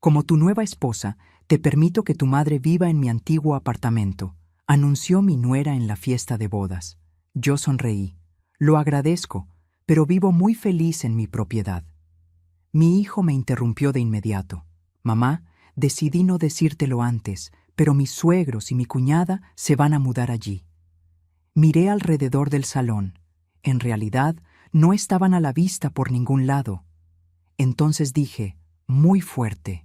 Como tu nueva esposa, te permito que tu madre viva en mi antiguo apartamento, anunció mi nuera en la fiesta de bodas. Yo sonreí. Lo agradezco, pero vivo muy feliz en mi propiedad. Mi hijo me interrumpió de inmediato. Mamá, decidí no decírtelo antes, pero mis suegros y mi cuñada se van a mudar allí. Miré alrededor del salón. En realidad, no estaban a la vista por ningún lado. Entonces dije, muy fuerte.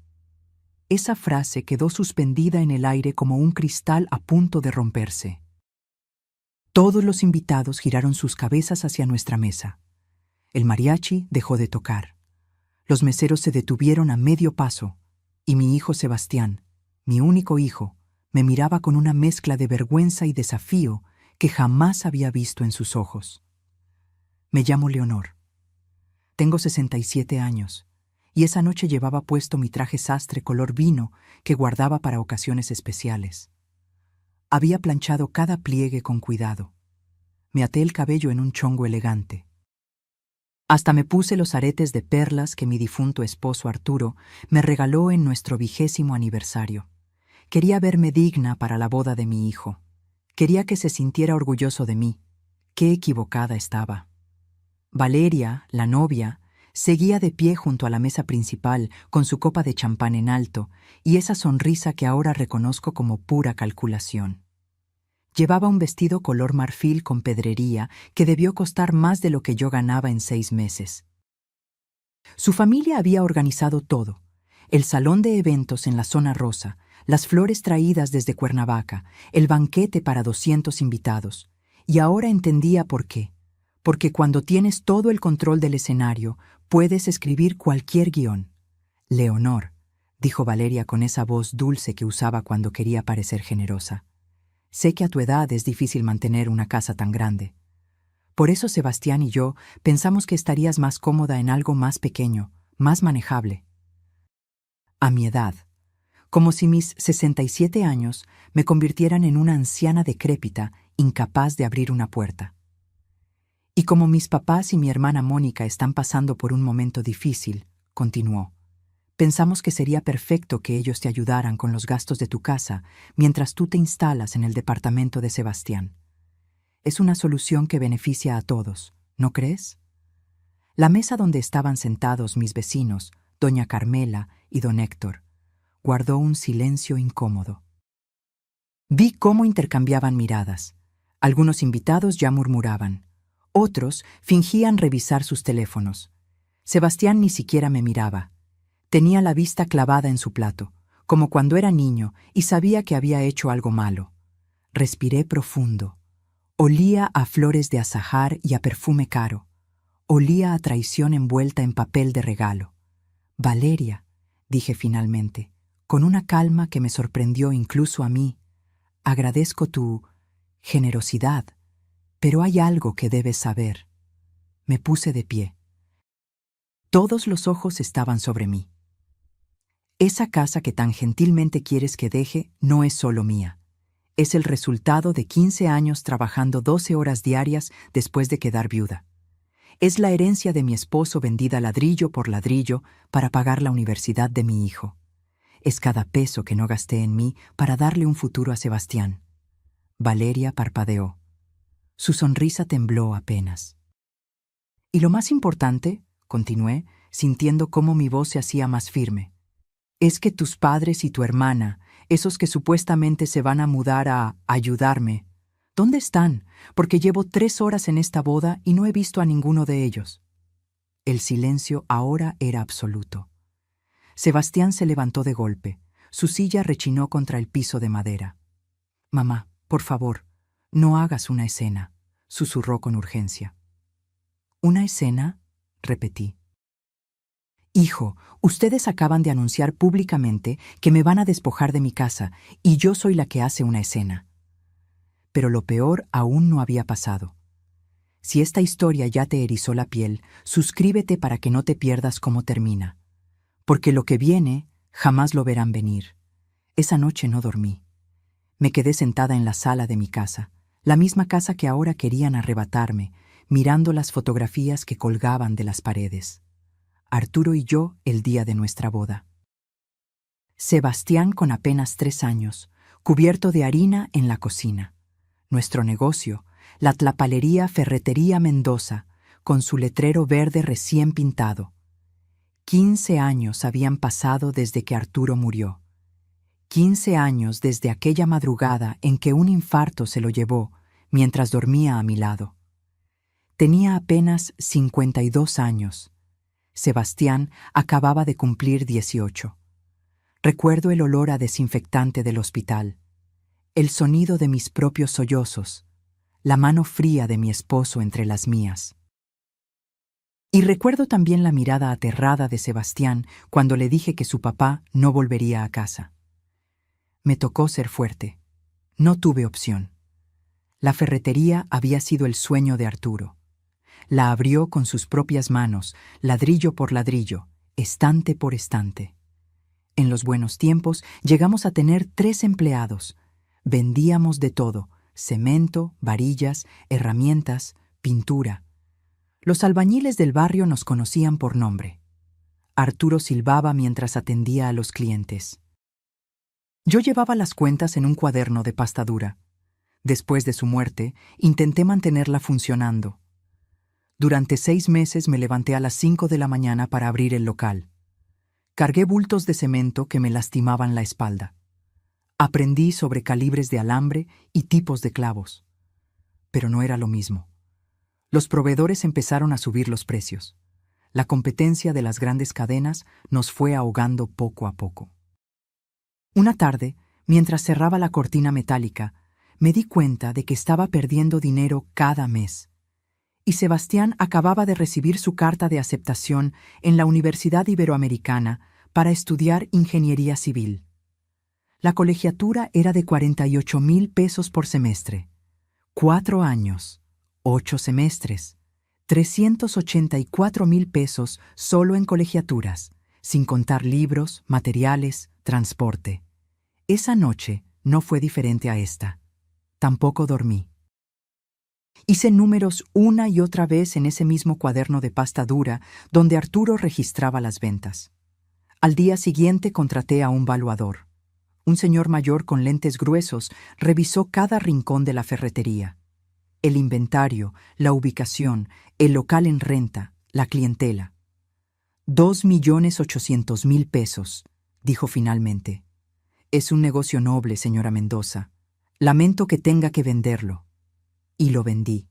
Esa frase quedó suspendida en el aire como un cristal a punto de romperse. Todos los invitados giraron sus cabezas hacia nuestra mesa. El mariachi dejó de tocar. Los meseros se detuvieron a medio paso, y mi hijo Sebastián, mi único hijo, me miraba con una mezcla de vergüenza y desafío que jamás había visto en sus ojos. Me llamo Leonor. Tengo 67 años, y esa noche llevaba puesto mi traje sastre color vino que guardaba para ocasiones especiales. Había planchado cada pliegue con cuidado. Me até el cabello en un chongo elegante. Hasta me puse los aretes de perlas que mi difunto esposo Arturo me regaló en nuestro 20º aniversario. Quería verme digna para la boda de mi hijo. Quería que se sintiera orgulloso de mí. Qué equivocada estaba. Valeria, la novia, seguía de pie junto a la mesa principal con su copa de champán en alto y esa sonrisa que ahora reconozco como pura calculación. Llevaba un vestido color marfil con pedrería que debió costar más de lo que yo ganaba en 6 meses. Su familia había organizado todo: el salón de eventos en la zona rosa, las flores traídas desde Cuernavaca, el banquete para 200 invitados. Y ahora entendía por qué. Porque cuando tienes todo el control del escenario, puedes escribir cualquier guión. Leonor, dijo Valeria con esa voz dulce que usaba cuando quería parecer generosa. Sé que a tu edad es difícil mantener una casa tan grande. Por eso Sebastián y yo pensamos que estarías más cómoda en algo más pequeño, más manejable. A mi edad, como si mis 67 años me convirtieran en una anciana decrépita, incapaz de abrir una puerta. Y como mis papás y mi hermana Mónica están pasando por un momento difícil, continuó, pensamos que sería perfecto que ellos te ayudaran con los gastos de tu casa mientras tú te instalas en el departamento de Sebastián. Es una solución que beneficia a todos, ¿no crees? La mesa donde estaban sentados mis vecinos, doña Carmela y don Héctor, guardó un silencio incómodo. Vi cómo intercambiaban miradas. Algunos invitados ya murmuraban. Otros fingían revisar sus teléfonos. Sebastián ni siquiera me miraba. Tenía la vista clavada en su plato, como cuando era niño y sabía que había hecho algo malo. Respiré profundo. Olía a flores de azahar y a perfume caro. Olía a traición envuelta en papel de regalo. Valeria, dije finalmente, con una calma que me sorprendió incluso a mí, agradezco tu generosidad, pero hay algo que debes saber. Me puse de pie. Todos los ojos estaban sobre mí. Esa casa que tan gentilmente quieres que deje no es solo mía. Es el resultado de 15 años trabajando 12 horas diarias después de quedar viuda. Es la herencia de mi esposo vendida ladrillo por ladrillo para pagar la universidad de mi hijo. Es cada peso que no gasté en mí para darle un futuro a Sebastián. Valeria parpadeó. Su sonrisa tembló apenas. Y lo más importante, continué, sintiendo cómo mi voz se hacía más firme, es que tus padres y tu hermana, esos que supuestamente se van a mudar a ayudarme, ¿dónde están? Porque llevo 3 horas en esta boda y no he visto a ninguno de ellos. El silencio ahora era absoluto. Sebastián se levantó de golpe. Su silla rechinó contra el piso de madera. Mamá, por favor, no hagas una escena, susurró con urgencia. ¿Una escena? Repetí. Hijo, ustedes acaban de anunciar públicamente que me van a despojar de mi casa y yo soy la que hace una escena. Pero lo peor aún no había pasado. Si esta historia ya te erizó la piel, suscríbete para que no te pierdas cómo termina. Porque lo que viene jamás lo verán venir. Esa noche no dormí. Me quedé sentada en la sala de mi casa, la misma casa que ahora querían arrebatarme, mirando las fotografías que colgaban de las paredes. Arturo y yo el día de nuestra boda. Sebastián con apenas 3 años, cubierto de harina en la cocina. Nuestro negocio, la Tlapalería Ferretería Mendoza, con su letrero verde recién pintado. 15 años habían pasado desde que Arturo murió. 15 años desde aquella madrugada en que un infarto se lo llevó mientras dormía a mi lado. Tenía apenas 52 años. Sebastián acababa de cumplir 18. Recuerdo el olor a desinfectante del hospital, el sonido de mis propios sollozos, la mano fría de mi esposo entre las mías. Y recuerdo también la mirada aterrada de Sebastián cuando le dije que su papá no volvería a casa. Me tocó ser fuerte. No tuve opción. La ferretería había sido el sueño de Arturo. La abrió con sus propias manos, ladrillo por ladrillo, estante por estante. En los buenos tiempos llegamos a tener 3 empleados. Vendíamos de todo: cemento, varillas, herramientas, pintura. Los albañiles del barrio nos conocían por nombre. Arturo silbaba mientras atendía a los clientes. Yo llevaba las cuentas en un cuaderno de pasta dura. Después de su muerte, intenté mantenerla funcionando. Durante 6 meses me levanté a las 5 de la mañana para abrir el local. Cargué bultos de cemento que me lastimaban la espalda. Aprendí sobre calibres de alambre y tipos de clavos. Pero no era lo mismo. Los proveedores empezaron a subir los precios. La competencia de las grandes cadenas nos fue ahogando poco a poco. Una tarde, mientras cerraba la cortina metálica, me di cuenta de que estaba perdiendo dinero cada mes. Y Sebastián acababa de recibir su carta de aceptación en la Universidad Iberoamericana para estudiar ingeniería civil. La colegiatura era de 48,000 pesos por semestre. 4 años, 8 semestres, 384,000 pesos solo en colegiaturas, sin contar libros, materiales, transporte. Esa noche no fue diferente a esta. Tampoco dormí. Hice números una y otra vez en ese mismo cuaderno de pasta dura donde Arturo registraba las ventas. Al día siguiente contraté a un valuador. Un señor mayor con lentes gruesos revisó cada rincón de la ferretería. El inventario, la ubicación, el local en renta, la clientela. 2,800,000 pesos, dijo finalmente. Es un negocio noble, señora Mendoza. Lamento que tenga que venderlo. Y lo vendí.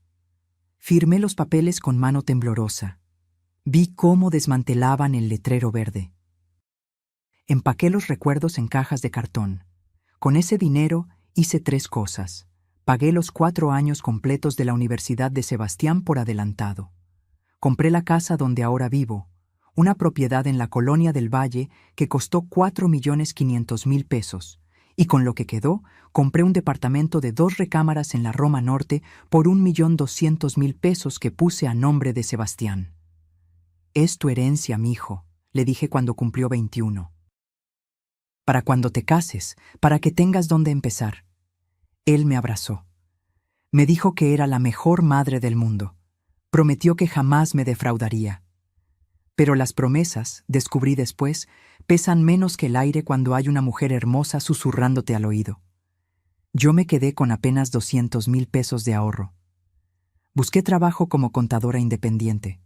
Firmé los papeles con mano temblorosa. Vi cómo desmantelaban el letrero verde. Empaqué los recuerdos en cajas de cartón. Con ese dinero hice 3 cosas. Pagué los 4 años completos de la Universidad de Sebastián por adelantado. Compré la casa donde ahora vivo, una propiedad en la Colonia del Valle que costó 4,500,000 pesos, y con lo que quedó, compré un departamento de 2 recámaras en la Roma Norte por 1,200,000 pesos que puse a nombre de Sebastián. «Es tu herencia, mijo», le dije cuando cumplió 21. «Para cuando te cases, para que tengas dónde empezar». Él me abrazó. Me dijo que era la mejor madre del mundo. Prometió que jamás me defraudaría. Pero las promesas, descubrí después, pesan menos que el aire cuando hay una mujer hermosa susurrándote al oído. Yo me quedé con apenas 200,000 pesos de ahorro. Busqué trabajo como contadora independiente.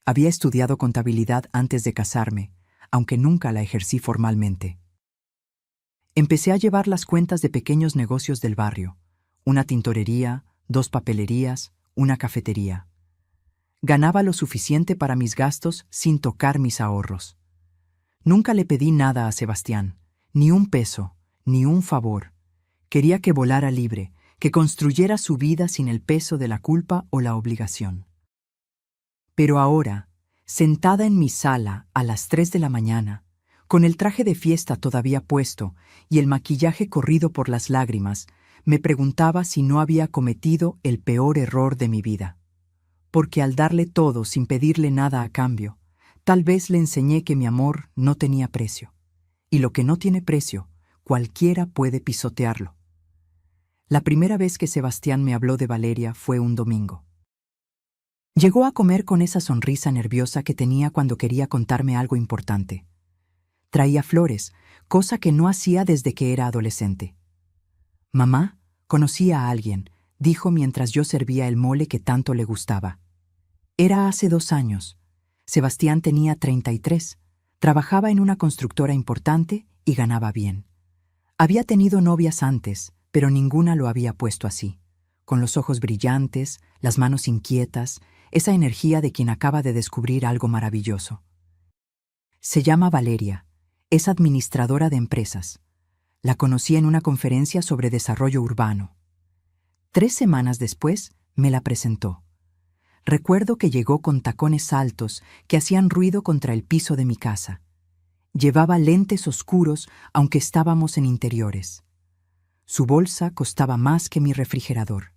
Había estudiado contabilidad antes de casarme, aunque nunca la ejercí formalmente. Empecé a llevar las cuentas de pequeños negocios del barrio: una tintorería, 2 papelerías, una cafetería. Ganaba lo suficiente para mis gastos sin tocar mis ahorros. Nunca le pedí nada a Sebastián, ni un peso, ni un favor. Quería que volara libre, que construyera su vida sin el peso de la culpa o la obligación. Pero ahora, sentada en mi sala a las 3 de la mañana, con el traje de fiesta todavía puesto y el maquillaje corrido por las lágrimas, me preguntaba si no había cometido el peor error de mi vida. Porque al darle todo sin pedirle nada a cambio, tal vez le enseñé que mi amor no tenía precio. Y lo que no tiene precio, cualquiera puede pisotearlo. La primera vez que Sebastián me habló de Valeria fue un domingo. Llegó a comer con esa sonrisa nerviosa que tenía cuando quería contarme algo importante. Traía flores, cosa que no hacía desde que era adolescente. Mamá, conocí a alguien, dijo mientras yo servía el mole que tanto le gustaba. Era hace 2 años. Sebastián tenía 33, trabajaba en una constructora importante y ganaba bien. Había tenido novias antes, pero ninguna lo había puesto así, con los ojos brillantes, las manos inquietas, esa energía de quien acaba de descubrir algo maravilloso. Se llama Valeria, es administradora de empresas. La conocí en una conferencia sobre desarrollo urbano. 3 semanas después me la presentó. Recuerdo que llegó con tacones altos que hacían ruido contra el piso de mi casa. Llevaba lentes oscuros aunque estábamos en interiores. Su bolsa costaba más que mi refrigerador.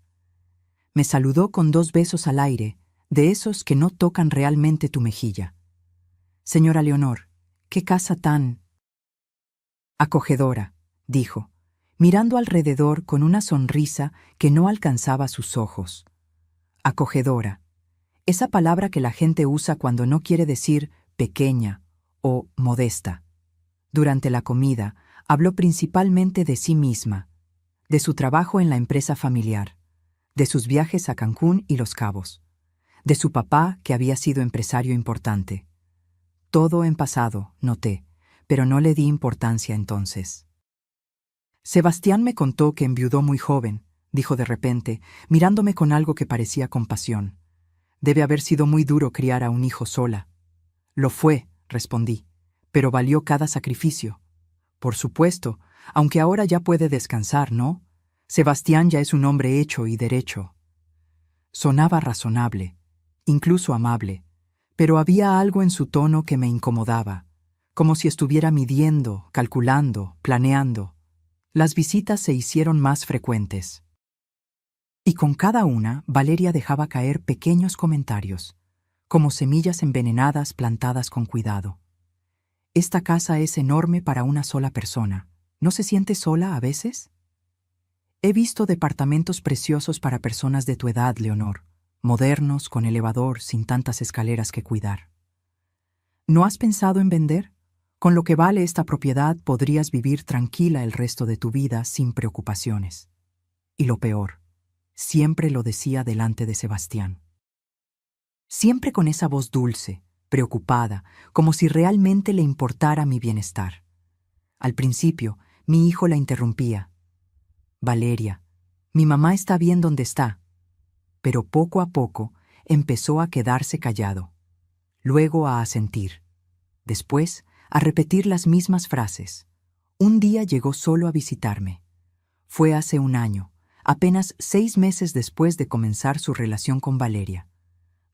Me saludó con 2 besos al aire, de esos que no tocan realmente tu mejilla. Señora Leonor, qué casa tan acogedora, dijo, mirando alrededor con una sonrisa que no alcanzaba sus ojos. Acogedora. Esa palabra que la gente usa cuando no quiere decir pequeña o modesta. Durante la comida, habló principalmente de sí misma, de su trabajo en la empresa familiar, de sus viajes a Cancún y Los Cabos, de su papá que había sido empresario importante. Todo en pasado, noté, pero no le di importancia entonces. Sebastián me contó que enviudó muy joven, dijo de repente, mirándome con algo que parecía compasión. Debe haber sido muy duro criar a un hijo sola. Lo fue, respondí, pero valió cada sacrificio. Por supuesto, aunque ahora ya puede descansar, ¿no? Sebastián ya es un hombre hecho y derecho. Sonaba razonable, incluso amable, pero había algo en su tono que me incomodaba, como si estuviera midiendo, calculando, planeando. Las visitas se hicieron más frecuentes. Y con cada una, Valeria dejaba caer pequeños comentarios, como semillas envenenadas plantadas con cuidado. Esta casa es enorme para una sola persona. ¿No se siente sola a veces? He visto departamentos preciosos para personas de tu edad, Leonor, modernos, con elevador, sin tantas escaleras que cuidar. ¿No has pensado en vender? Con lo que vale esta propiedad podrías vivir tranquila el resto de tu vida sin preocupaciones. Y lo peor, siempre lo decía delante de Sebastián. Siempre con esa voz dulce, preocupada, como si realmente le importara mi bienestar. Al principio, mi hijo la interrumpía. Valeria, mi mamá está bien donde está. Pero poco a poco empezó a quedarse callado, luego a asentir, después a repetir las mismas frases. Un día llegó solo a visitarme. Fue hace 1 año, apenas 6 meses después de comenzar su relación con Valeria.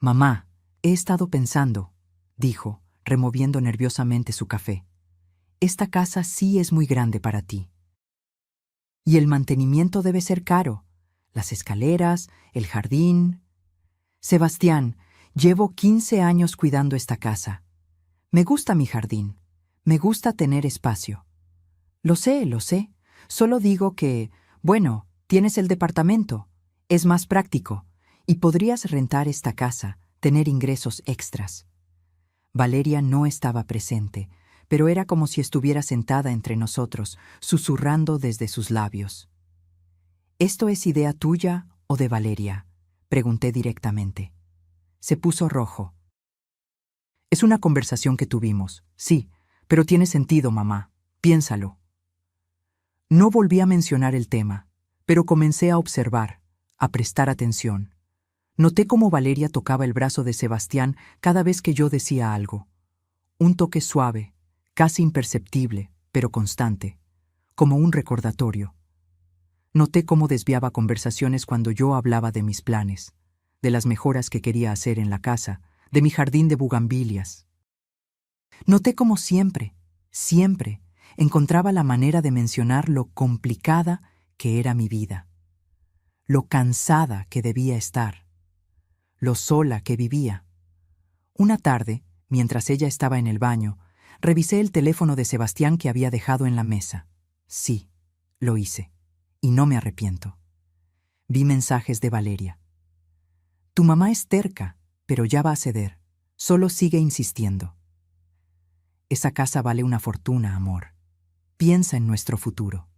Mamá, he estado pensando, dijo, removiendo nerviosamente su café. Esta casa sí es muy grande para ti. Y el mantenimiento debe ser caro. Las escaleras, el jardín. Sebastián, llevo 15 años cuidando esta casa. Me gusta mi jardín. Me gusta tener espacio. Lo sé. Solo digo que, bueno, tienes el departamento. Es más práctico. Y podrías rentar esta casa, tener ingresos extras. Valeria no estaba presente, pero era como si estuviera sentada entre nosotros, susurrando desde sus labios. ¿Esto es idea tuya o de Valeria?, pregunté directamente. Se puso rojo. Es una conversación que tuvimos, sí, pero tiene sentido, mamá. Piénsalo. No volví a mencionar el tema, pero comencé a observar, a prestar atención. Noté cómo Valeria tocaba el brazo de Sebastián cada vez que yo decía algo. Un toque suave, casi imperceptible, pero constante, como un recordatorio. Noté cómo desviaba conversaciones cuando yo hablaba de mis planes, de las mejoras que quería hacer en la casa, de mi jardín de bugambilias. Noté cómo siempre, encontraba la manera de mencionar lo complicada que era mi vida, lo cansada que debía estar, lo sola que vivía. Una tarde, mientras ella estaba en el baño, revisé el teléfono de Sebastián que había dejado en la mesa. Sí, lo hice, y no me arrepiento. Vi mensajes de Valeria. Tu mamá es terca, pero ya va a ceder. Solo sigue insistiendo. Esa casa vale una fortuna, amor. piensa en nuestro futuro.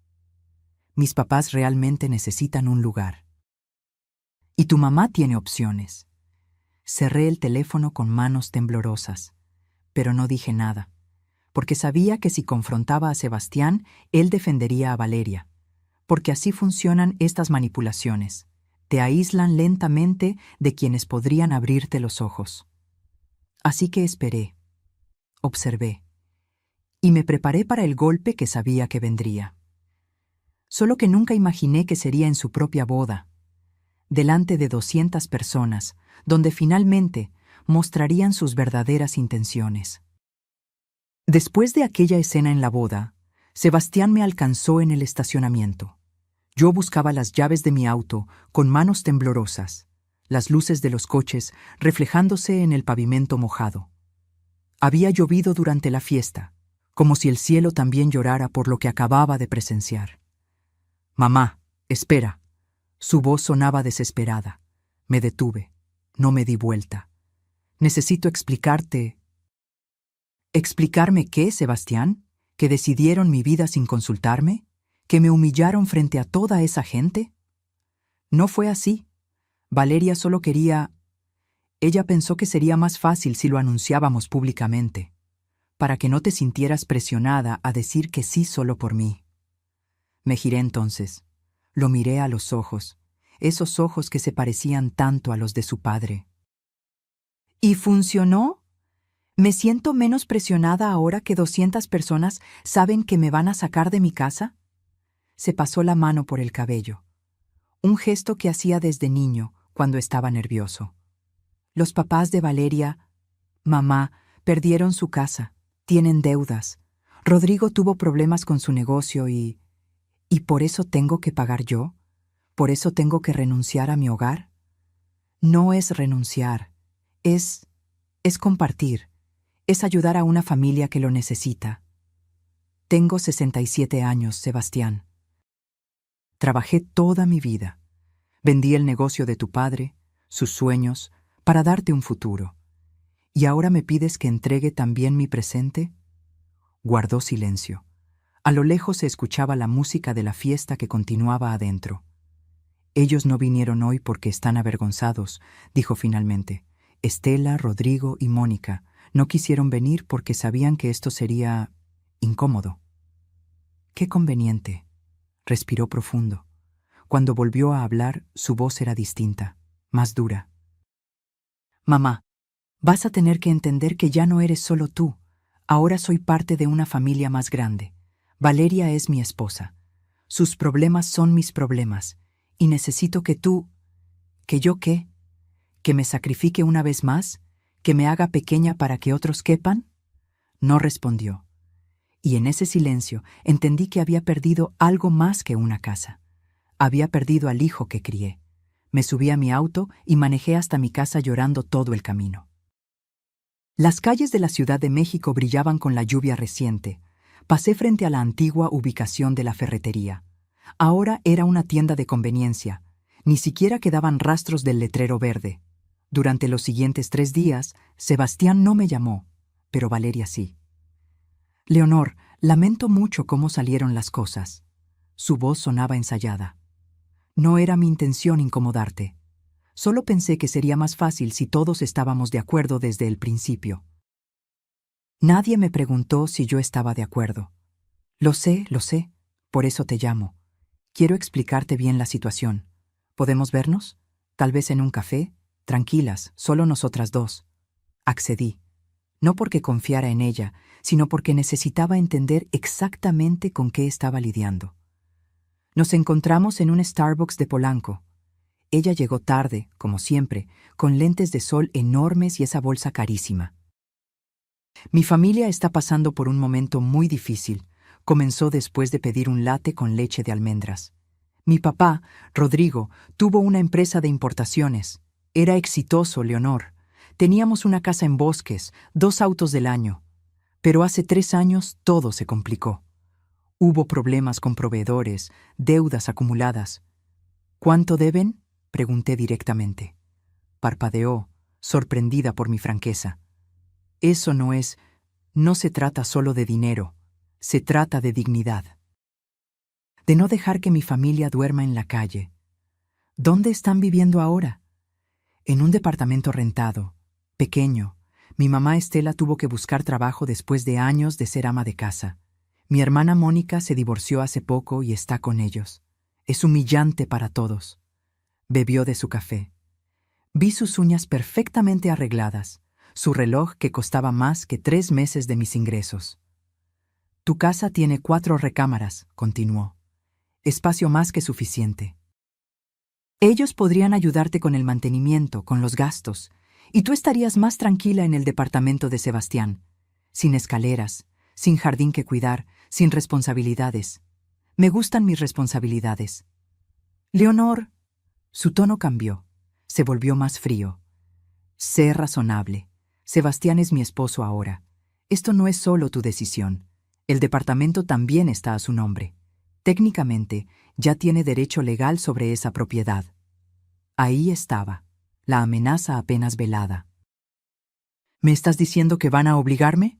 Mis papás realmente necesitan un lugar. Y tu mamá tiene opciones. Cerré el teléfono con manos temblorosas, pero no dije nada, porque sabía que si confrontaba a Sebastián, él defendería a Valeria, porque así funcionan estas manipulaciones. Te aíslan lentamente de quienes podrían abrirte los ojos. Así que esperé, observé, y me preparé para el golpe que sabía que vendría. Solo que nunca imaginé que sería en su propia boda, delante de 200 personas, donde finalmente mostrarían sus verdaderas intenciones. Después de aquella escena en la boda, Sebastián me alcanzó en el estacionamiento. Yo buscaba las llaves de mi auto con manos temblorosas, las luces de los coches reflejándose en el pavimento mojado. Había llovido durante la fiesta, como si el cielo también llorara por lo que acababa de presenciar. «Mamá, espera». Su voz sonaba desesperada. Me detuve. No me di vuelta. «Necesito explicarte». ¿Explicarme qué, Sebastián? ¿Que decidieron mi vida sin consultarme? ¿Que me humillaron frente a toda esa gente? No fue así. Valeria solo quería... Ella pensó que sería más fácil si lo anunciábamos públicamente, para que no te sintieras presionada a decir que sí solo por mí. Me giré entonces. Lo miré a los ojos, esos ojos que se parecían tanto a los de su padre. ¿Y funcionó? ¿Me siento menos presionada ahora que 200 personas saben que me van a sacar de mi casa? Se pasó la mano por el cabello, un gesto que hacía desde niño cuando estaba nervioso. Los papás de Valeria, mamá, perdieron su casa, tienen deudas. Rodrigo tuvo problemas con su negocio y por eso tengo que pagar yo. ¿Por eso tengo que renunciar a mi hogar? No es renunciar, es compartir, es ayudar a una familia que lo necesita. Tengo 67 años, Sebastián. Trabajé toda mi vida. Vendí el negocio de tu padre, sus sueños, para darte un futuro. ¿Y ahora me pides que entregue también mi presente? Guardó silencio. A lo lejos se escuchaba la música de la fiesta que continuaba adentro. Ellos no vinieron hoy porque están avergonzados, dijo finalmente. Estela, Rodrigo y Mónica no quisieron venir porque sabían que esto sería incómodo. Qué conveniente. Respiró profundo. Cuando volvió a hablar, su voz era distinta, más dura. Mamá, vas a tener que entender que ya no eres solo tú. Ahora soy parte de una familia más grande. Valeria es mi esposa. Sus problemas son mis problemas. Y necesito que tú... ¿Que yo qué? ¿Que me sacrifique una vez más? ¿Que me haga pequeña para que otros quepan? No respondió. Y en ese silencio entendí que había perdido algo más que una casa. Había perdido al hijo que crié. Me subí a mi auto y manejé hasta mi casa llorando todo el camino. Las calles de la Ciudad de México brillaban con la lluvia reciente. Pasé frente a la antigua ubicación de la ferretería. Ahora era una tienda de conveniencia. Ni siquiera quedaban rastros del letrero verde. Durante los siguientes 3 días, Sebastián no me llamó, pero Valeria sí. Leonor, lamento mucho cómo salieron las cosas. Su voz sonaba ensayada. No era mi intención incomodarte. Solo pensé que sería más fácil si todos estábamos de acuerdo desde el principio. Nadie me preguntó si yo estaba de acuerdo. Lo sé, por eso te llamo. Quiero explicarte bien la situación. ¿Podemos vernos? Tal vez en un café, tranquilas, solo nosotras dos. Accedí. No porque confiara en ella, sino porque necesitaba entender exactamente con qué estaba lidiando. Nos encontramos en un Starbucks de Polanco. Ella llegó tarde, como siempre, con lentes de sol enormes y esa bolsa carísima. Mi familia está pasando por un momento muy difícil. Comenzó después de pedir un latte con leche de almendras. Mi papá, Rodrigo, tuvo una empresa de importaciones. Era exitoso, Leonor. Teníamos una casa en Bosques, 2 autos del año. Pero hace 3 años todo se complicó. Hubo problemas con proveedores, deudas acumuladas. ¿Cuánto deben?, pregunté directamente. Parpadeó, sorprendida por mi franqueza. Eso no se trata solo de dinero. Se trata de dignidad. De no dejar que mi familia duerma en la calle. ¿Dónde están viviendo ahora? En un departamento rentado, pequeño. Mi mamá Estela tuvo que buscar trabajo después de años de ser ama de casa. Mi hermana Mónica se divorció hace poco y está con ellos. Es humillante para todos. Bebió de su café. Vi sus uñas perfectamente arregladas, su reloj que costaba más que 3 meses de mis ingresos. Tu casa tiene 4 recámaras, continuó. Espacio más que suficiente. Ellos podrían ayudarte con el mantenimiento, con los gastos, y tú estarías más tranquila en el departamento de Sebastián, sin escaleras, sin jardín que cuidar, sin responsabilidades. Me gustan mis responsabilidades. Leonor, su tono cambió, se volvió más frío. Sé razonable. Sebastián es mi esposo ahora. Esto no es solo tu decisión. El departamento también está a su nombre. Técnicamente, ya tiene derecho legal sobre esa propiedad. Ahí estaba, la amenaza apenas velada. ¿Me estás diciendo que van a obligarme?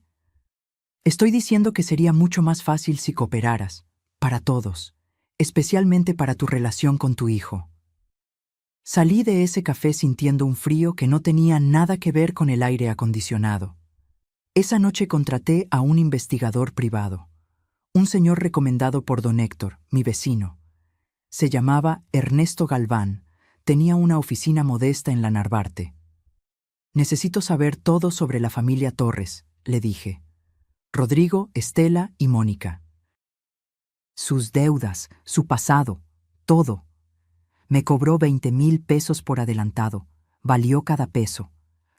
Estoy diciendo que sería mucho más fácil si cooperaras, para todos, especialmente para tu relación con tu hijo. Salí de ese café sintiendo un frío que no tenía nada que ver con el aire acondicionado. Esa noche contraté a un investigador privado, un señor recomendado por don Héctor, mi vecino. Se llamaba Ernesto Galván, tenía una oficina modesta en la Narvarte. Necesito saber todo sobre la familia Torres, le dije. Rodrigo, Estela y Mónica. Sus deudas, su pasado, todo. Me cobró 20,000 pesos por adelantado. Valió cada peso.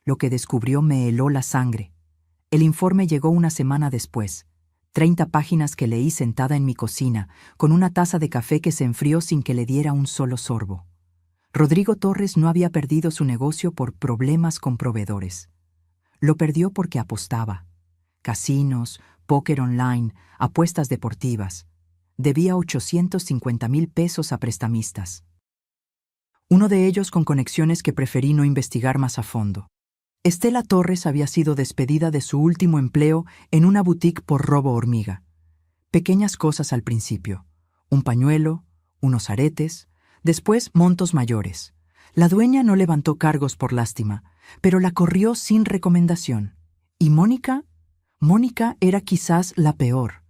Lo que descubrió me heló la sangre. El informe llegó una semana después. 30 páginas que leí sentada en mi cocina, con una taza de café que se enfrió sin que le diera un solo sorbo. Rodrigo Torres no había perdido su negocio por problemas con proveedores. Lo perdió porque apostaba. Casinos, póker online, apuestas deportivas. Debía 850,000 pesos a prestamistas. Uno de ellos con conexiones que preferí no investigar más a fondo. Estela Torres había sido despedida de su último empleo en una boutique por robo hormiga. Pequeñas cosas al principio. Un pañuelo, unos aretes, después montos mayores. La dueña no levantó cargos por lástima, pero la corrió sin recomendación. ¿Y Mónica? Mónica era quizás la peor.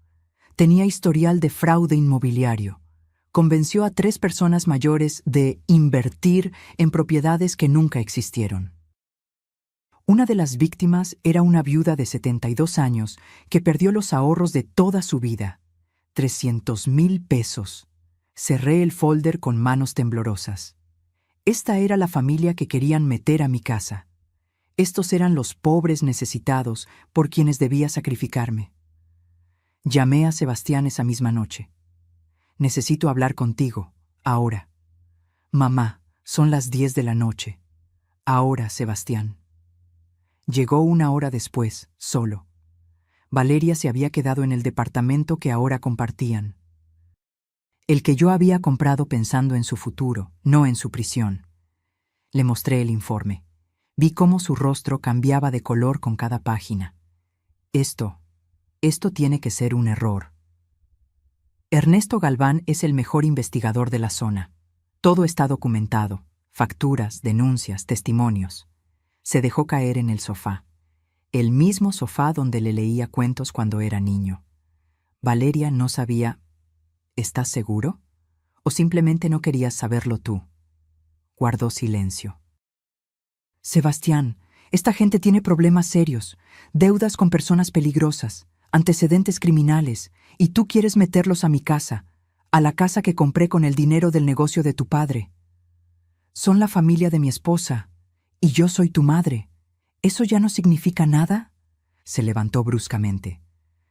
Tenía historial de fraude inmobiliario. Convenció a 3 personas mayores de invertir en propiedades que nunca existieron. Una de las víctimas era una viuda de 72 años que perdió los ahorros de toda su vida. 300,000 pesos. Cerré el folder con manos temblorosas. Esta era la familia que querían meter a mi casa. Estos eran los pobres necesitados por quienes debía sacrificarme. Llamé a Sebastián esa misma noche. Necesito hablar contigo, ahora. Mamá, son las 10 de la noche. Ahora, Sebastián. Llegó una hora después, solo. Valeria se había quedado en el departamento que ahora compartían. El que yo había comprado pensando en su futuro, no en su prisión. Le mostré el informe. Vi cómo su rostro cambiaba de color con cada página. Esto tiene que ser un error. Ernesto Galván es el mejor investigador de la zona. Todo está documentado, facturas, denuncias, testimonios. Se dejó caer en el sofá, el mismo sofá donde le leía cuentos cuando era niño. Valeria no sabía, ¿estás seguro? ¿O simplemente no querías saberlo tú? Guardó silencio. Sebastián, esta gente tiene problemas serios, deudas con personas peligrosas, antecedentes criminales, y tú quieres meterlos a mi casa, a la casa que compré con el dinero del negocio de tu padre. Son la familia de mi esposa, y yo soy tu madre. ¿Eso ya no significa nada? Se levantó bruscamente.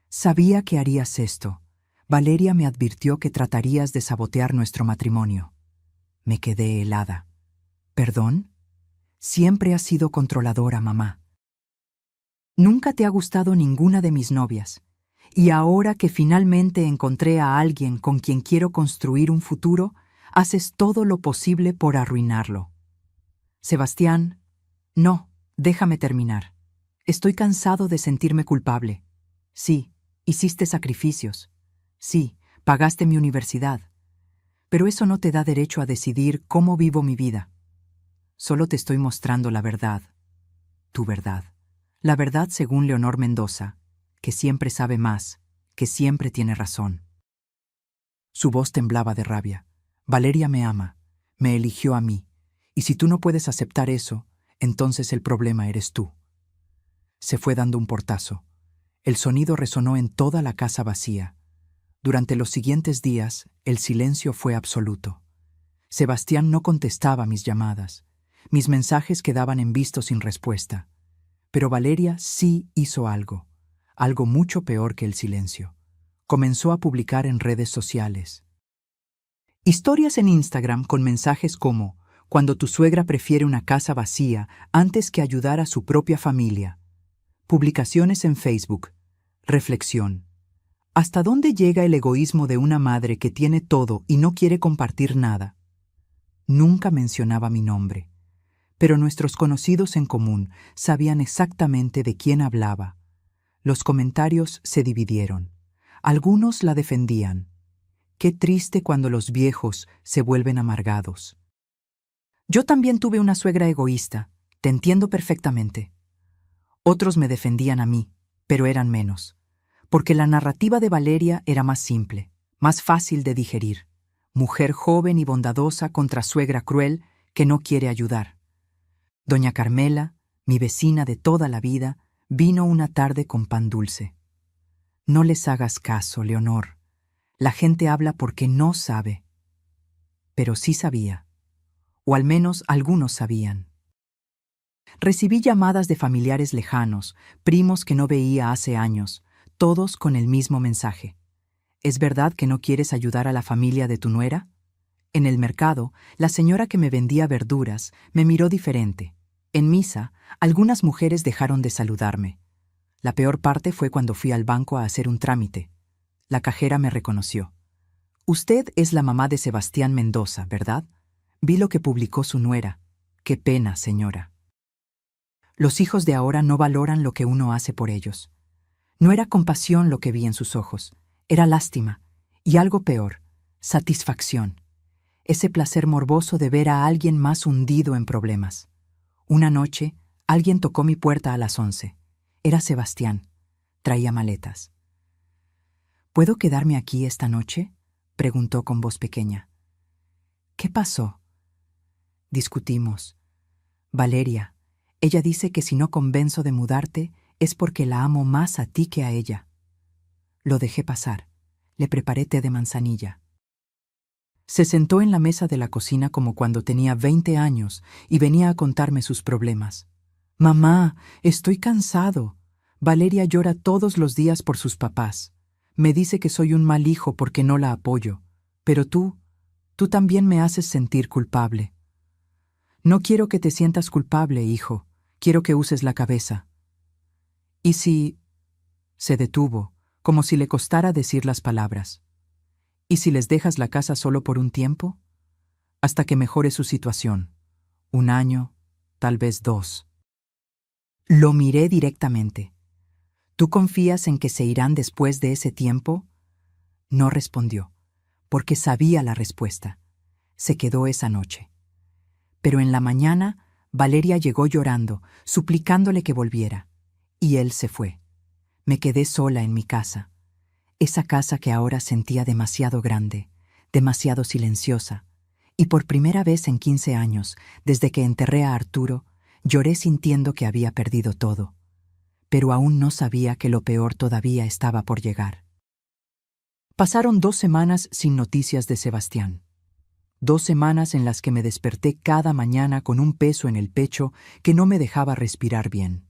Sabía que harías esto. Valeria me advirtió que tratarías de sabotear nuestro matrimonio. Me quedé helada. ¿Perdón? Siempre has sido controladora, mamá. Nunca te ha gustado ninguna de mis novias. Y ahora que finalmente encontré a alguien con quien quiero construir un futuro, haces todo lo posible por arruinarlo. Sebastián, no, déjame terminar. Estoy cansado de sentirme culpable. Sí, Hiciste sacrificios. Sí, pagaste mi universidad. Pero eso no te da derecho a decidir cómo vivo mi vida. Solo te estoy mostrando la verdad. Tu verdad. La verdad según Leonor Mendoza, que siempre sabe más, que siempre tiene razón. Su voz temblaba de rabia. Valeria me ama, me eligió a mí, y si tú no puedes aceptar eso, entonces el problema eres tú. Se fue dando un portazo. El sonido resonó en toda la casa vacía. Durante los siguientes días, el silencio fue absoluto. Sebastián no contestaba mis llamadas. Mis mensajes quedaban en visto sin respuesta. Pero Valeria sí hizo algo mucho peor que el silencio. Comenzó a publicar en redes sociales. Historias en Instagram con mensajes como: cuando tu suegra prefiere una casa vacía antes que ayudar a su propia familia. Publicaciones en Facebook. Reflexión. ¿Hasta dónde llega el egoísmo de una madre que tiene todo y no quiere compartir nada? Nunca mencionaba mi nombre, pero nuestros conocidos en común sabían exactamente de quién hablaba. Los comentarios se dividieron. Algunos la defendían. Qué triste cuando los viejos se vuelven amargados. Yo también tuve una suegra egoísta, te entiendo perfectamente. Otros me defendían a mí, pero eran menos, porque la narrativa de Valeria era más simple, más fácil de digerir. Mujer joven y bondadosa contra suegra cruel que no quiere ayudar. Doña Carmela, mi vecina de toda la vida, vino una tarde con pan dulce. No les hagas caso, Leonor. La gente habla porque no sabe. Pero sí sabía, o al menos algunos sabían. Recibí llamadas de familiares lejanos, primos que no veía hace años, todos con el mismo mensaje. ¿Es verdad que no quieres ayudar a la familia de tu nuera? En el mercado, la señora que me vendía verduras me miró diferente. En misa, algunas mujeres dejaron de saludarme. La peor parte fue cuando fui al banco a hacer un trámite. La cajera me reconoció. Usted es la mamá de Sebastián Mendoza, ¿verdad? Vi lo que publicó su nuera. Qué pena, señora. Los hijos de ahora no valoran lo que uno hace por ellos. No era compasión lo que vi en sus ojos, era lástima, y algo peor, satisfacción. Ese placer morboso de ver a alguien más hundido en problemas. Una noche, alguien tocó mi puerta a las 11. Era Sebastián. Traía maletas. ¿Puedo quedarme aquí esta noche?, preguntó con voz pequeña. ¿Qué pasó? Discutimos. Valeria, ella dice que si no convenzo de mudarte es porque la amo más a ti que a ella. Lo dejé pasar. Le preparé té de manzanilla. Se sentó en la mesa de la cocina como cuando tenía 20 años y venía a contarme sus problemas. Mamá, estoy cansado. Valeria llora todos los días por sus papás. Me dice que soy un mal hijo porque no la apoyo. Pero tú también me haces sentir culpable. No quiero que te sientas culpable, hijo. Quiero que uses la cabeza. ¿Y si...? Se detuvo, como si le costara decir las palabras. ¿Y si les dejas la casa solo por un tiempo? Hasta que mejore su situación. 1 año, tal vez 2. Lo miré directamente. ¿Tú confías en que se irán después de ese tiempo? No respondió, porque sabía la respuesta. Se quedó esa noche. Pero en la mañana, Valeria llegó llorando, suplicándole que volviera. Y él se fue. Me quedé sola en mi casa. Esa casa que ahora sentía demasiado grande, demasiado silenciosa. Y por primera vez en 15 años, desde que enterré a Arturo, lloré sintiendo que había perdido todo. Pero aún no sabía que lo peor todavía estaba por llegar. Pasaron 2 semanas sin noticias de Sebastián. 2 semanas en las que me desperté cada mañana con un peso en el pecho que no me dejaba respirar bien.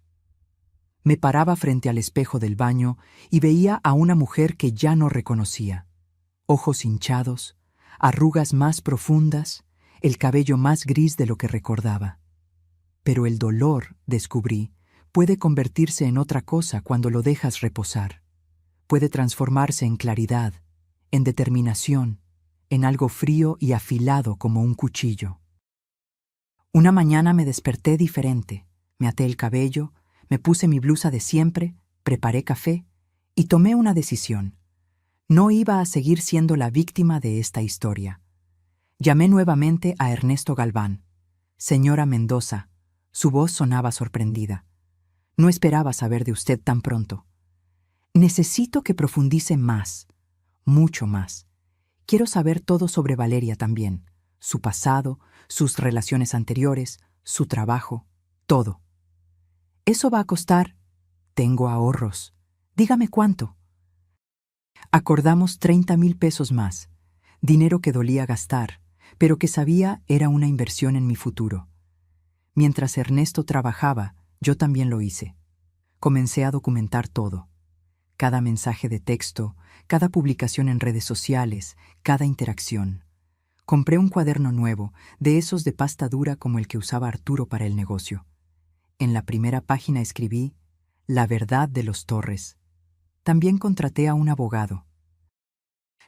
Me paraba frente al espejo del baño y veía a una mujer que ya no reconocía. Ojos hinchados, arrugas más profundas, el cabello más gris de lo que recordaba. Pero el dolor, descubrí, puede convertirse en otra cosa cuando lo dejas reposar. Puede transformarse en claridad, en determinación, en algo frío y afilado como un cuchillo. Una mañana me desperté diferente, me até el cabello, me puse mi blusa de siempre, preparé café Y tomé una decisión. No iba a seguir siendo la víctima de esta historia. Llamé nuevamente a Ernesto Galván. Señora Mendoza, su voz sonaba sorprendida. No esperaba saber de usted tan pronto. Necesito que profundice más, mucho más. Quiero saber todo sobre Valeria también, su pasado, sus relaciones anteriores, su trabajo, todo. Eso va a costar. Tengo ahorros. Dígame cuánto. Acordamos 30,000 pesos más, dinero que dolía gastar, pero que sabía era una inversión en mi futuro. Mientras Ernesto trabajaba, yo también lo hice. Comencé a documentar todo. Cada mensaje de texto, cada publicación en redes sociales, cada interacción. Compré un cuaderno nuevo, de esos de pasta dura como el que usaba Arturo para el negocio. En la primera página escribí La verdad de los Torres. También contraté a un abogado.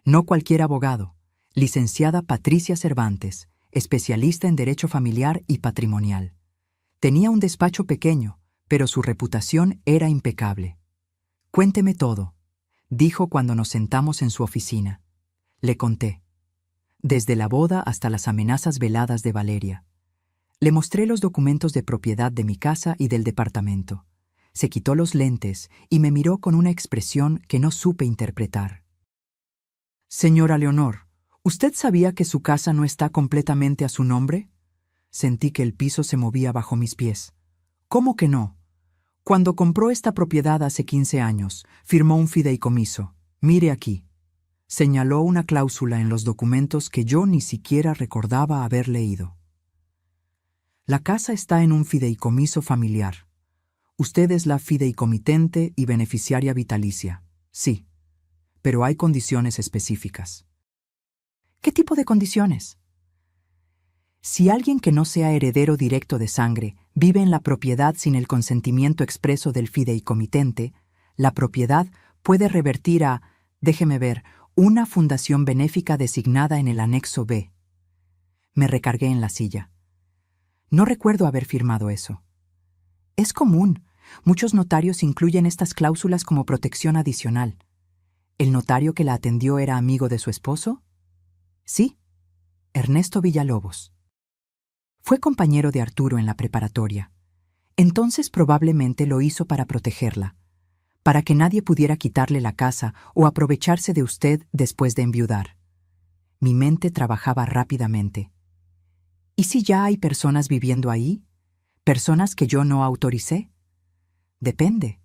No cualquier abogado, licenciada Patricia Cervantes, especialista en derecho familiar y patrimonial. Tenía un despacho pequeño, pero su reputación era impecable. Cuénteme todo, dijo cuando nos sentamos en su oficina. Le conté. Desde la boda hasta las amenazas veladas de Valeria. Le mostré los documentos de propiedad de mi casa y del departamento. Se quitó los lentes y me miró con una expresión que no supe interpretar. Señora Leonor, ¿usted sabía que su casa no está completamente a su nombre? Sentí que el piso se movía bajo mis pies. ¿Cómo que no? Cuando compró esta propiedad hace 15 años, firmó un fideicomiso. Mire aquí. Señaló una cláusula en los documentos que yo ni siquiera recordaba haber leído. La casa está en un fideicomiso familiar. Usted es la fideicomitente y beneficiaria vitalicia. Sí, pero hay condiciones específicas. ¿Qué tipo de condiciones? Si alguien que no sea heredero directo de sangre vive en la propiedad sin el consentimiento expreso del fideicomitente, la propiedad puede revertir a, déjeme ver, una fundación benéfica designada en el anexo B. Me recargué en la silla. No recuerdo haber firmado eso. Es común. Muchos notarios incluyen estas cláusulas como protección adicional. ¿El notario que la atendió era amigo de su esposo? Sí, Ernesto Villalobos. Fue compañero de Arturo en la preparatoria. Entonces probablemente lo hizo para protegerla, para que nadie pudiera quitarle la casa o aprovecharse de usted después de enviudar. Mi mente trabajaba rápidamente. ¿Y si ya hay personas viviendo ahí? ¿Personas que yo no autoricé? Depende.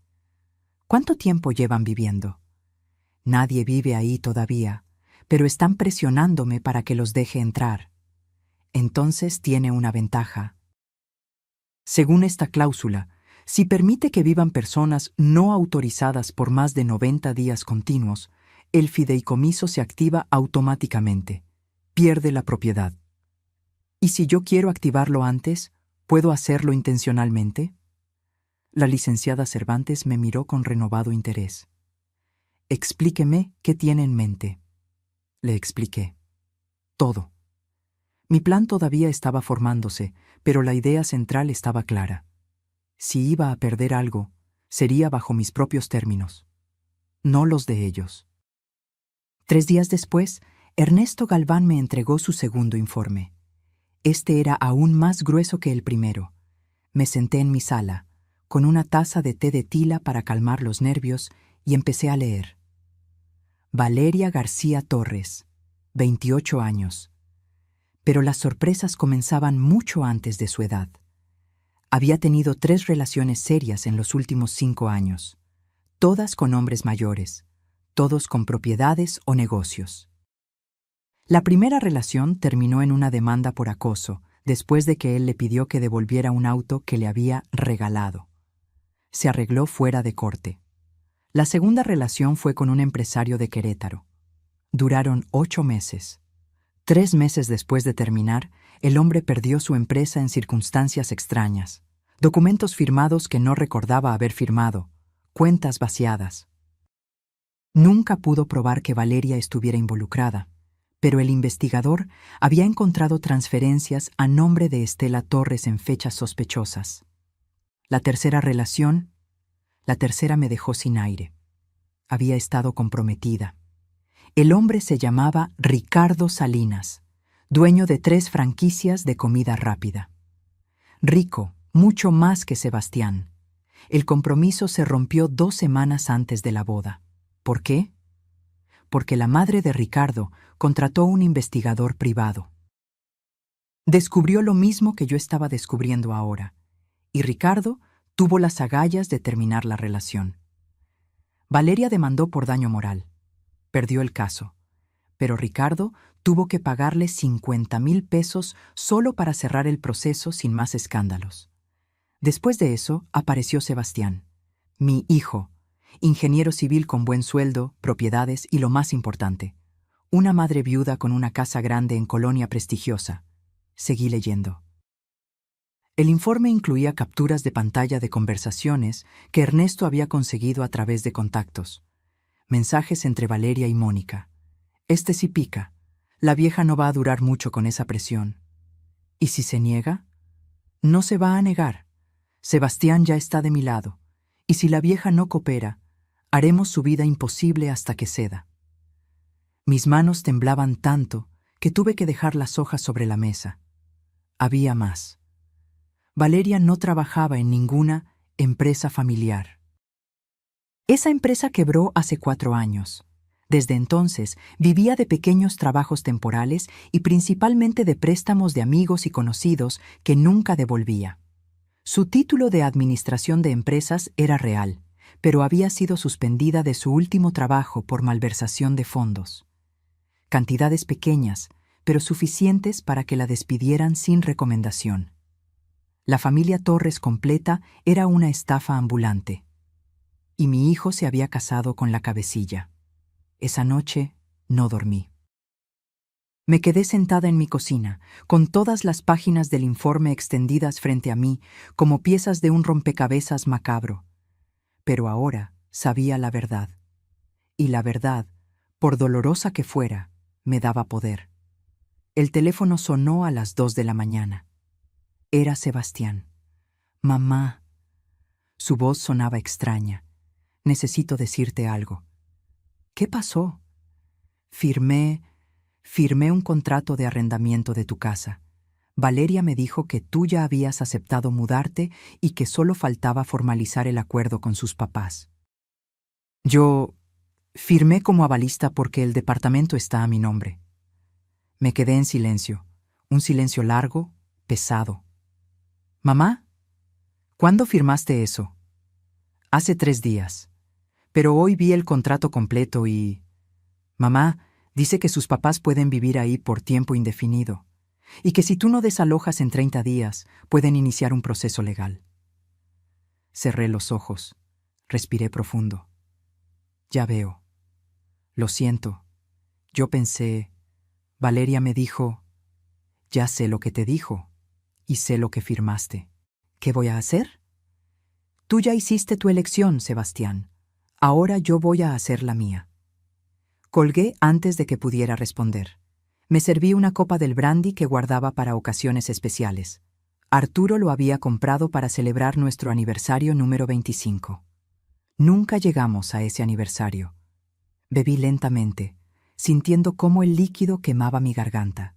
¿Cuánto tiempo llevan viviendo? Nadie vive ahí todavía, pero están presionándome para que los deje entrar. Entonces tiene una ventaja. Según esta cláusula, si permite que vivan personas no autorizadas por más de 90 días continuos, el fideicomiso se activa automáticamente. Pierde la propiedad. ¿Y si yo quiero activarlo antes, puedo hacerlo intencionalmente? La licenciada Cervantes me miró con renovado interés. Explíqueme qué tiene en mente. Le expliqué. Todo. Mi plan todavía estaba formándose, pero la idea central estaba clara. Si iba a perder algo, sería bajo mis propios términos, no los de ellos. 3 días después, Ernesto Galván me entregó su segundo informe. Este era aún más grueso que el primero. Me senté en mi sala, con una taza de té de tila para calmar los nervios, y empecé a leer. Valeria García Torres, 28 años. Pero las sorpresas comenzaban mucho antes de su edad. Había tenido 3 relaciones serias en los últimos 5 años, todas con hombres mayores, todos con propiedades o negocios. La primera relación terminó en una demanda por acoso, después de que él le pidió que devolviera un auto que le había regalado. Se arregló fuera de corte. La segunda relación fue con un empresario de Querétaro. Duraron 8 meses. 3 meses después de terminar, el hombre perdió su empresa en circunstancias extrañas. Documentos firmados que no recordaba haber firmado. Cuentas vaciadas. Nunca pudo probar que Valeria estuviera involucrada, pero el investigador había encontrado transferencias a nombre de Estela Torres en fechas sospechosas. La tercera relación, me dejó sin aire. había estado comprometida. El hombre se llamaba Ricardo Salinas, dueño de 3 franquicias de comida rápida. Rico, mucho más que Sebastián. El compromiso se rompió 2 semanas antes de la boda. ¿Por qué? Porque la madre de Ricardo contrató un investigador privado. Descubrió lo mismo que yo estaba descubriendo ahora, y Ricardo tuvo las agallas de terminar la relación. Valeria demandó por daño moral. Perdió el caso, pero Ricardo tuvo que pagarle 50,000 pesos solo para cerrar el proceso sin más escándalos. Después de eso apareció Sebastián, mi hijo, ingeniero civil con buen sueldo, propiedades y lo más importante, una madre viuda con una casa grande en colonia prestigiosa. Seguí leyendo. El informe incluía capturas de pantalla de conversaciones que Ernesto había conseguido a través de contactos. Mensajes entre Valeria y Mónica. Este sí pica. La vieja no va a durar mucho con esa presión. ¿Y si se niega? No se va a negar. Sebastián ya está de mi lado. Y si la vieja no coopera, haremos su vida imposible hasta que ceda. Mis manos temblaban tanto que tuve que dejar las hojas sobre la mesa. Había más. Valeria no trabajaba en ninguna empresa familiar. Esa empresa quebró hace 4 años. Desde entonces vivía de pequeños trabajos temporales y principalmente de préstamos de amigos y conocidos que nunca devolvía. Su título de administración de empresas era real, pero había sido suspendida de su último trabajo por malversación de fondos. Cantidades pequeñas, pero suficientes para que la despidieran sin recomendación. La familia Torres completa era una estafa ambulante. Y mi hijo se había casado con la cabecilla. Esa noche no dormí. Me quedé sentada en mi cocina, con todas las páginas del informe extendidas frente a mí, como piezas de un rompecabezas macabro. Pero ahora sabía la verdad. Y la verdad, por dolorosa que fuera, me daba poder. El teléfono sonó a las 2 de la mañana. Era Sebastián. «Mamá». Su voz sonaba extraña. «Necesito decirte algo». «¿Qué pasó?» Firmé un contrato de arrendamiento de tu casa. Valeria me dijo que tú ya habías aceptado mudarte y que solo faltaba formalizar el acuerdo con sus papás. Yo firmé como avalista porque el departamento está a mi nombre. Me quedé en silencio, un silencio largo, pesado. «Mamá, ¿cuándo firmaste eso?» «Hace 3 días. Pero hoy vi el contrato completo y... Mamá dice que sus papás pueden vivir ahí por tiempo indefinido y que si tú no desalojas en 30 días, pueden iniciar un proceso legal». Cerré los ojos, respiré profundo. «Ya veo. Lo siento». Yo pensé, Valeria me dijo, «Ya sé lo que te dijo y sé lo que firmaste. ¿Qué voy a hacer?» «Tú ya hiciste tu elección, Sebastián. Ahora yo voy a hacer la mía». Colgué antes de que pudiera responder. Me serví una copa del brandy que guardaba para ocasiones especiales. Arturo lo había comprado para celebrar nuestro aniversario número 25. Nunca llegamos a ese aniversario. Bebí lentamente, sintiendo cómo el líquido quemaba mi garganta.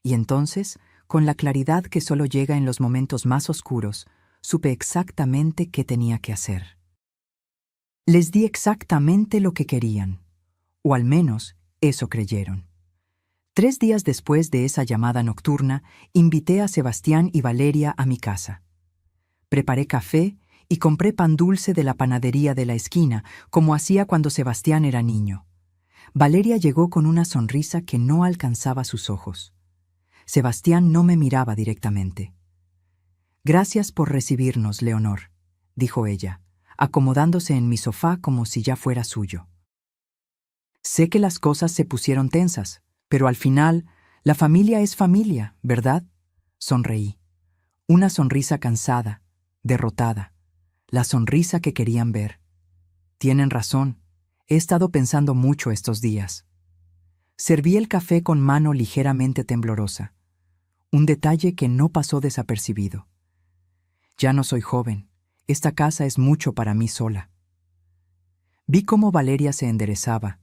Y entonces, con la claridad que solo llega en los momentos más oscuros, supe exactamente qué tenía que hacer. Les di exactamente lo que querían. O al menos, eso creyeron. 3 días después de esa llamada nocturna, invité a Sebastián y Valeria a mi casa. Preparé café y compré pan dulce de la panadería de la esquina, como hacía cuando Sebastián era niño. Valeria llegó con una sonrisa que no alcanzaba sus ojos. Sebastián no me miraba directamente. «Gracias por recibirnos, Leonor», dijo ella, acomodándose en mi sofá como si ya fuera suyo. «Sé que las cosas se pusieron tensas, pero al final, la familia es familia, ¿verdad?». Sonreí. Una sonrisa cansada, derrotada. La sonrisa que querían ver. «Tienen razón. He estado pensando mucho estos días». Serví el café con mano ligeramente temblorosa. Un detalle que no pasó desapercibido. «Ya no soy joven. Esta casa es mucho para mí sola». Vi cómo Valeria se enderezaba,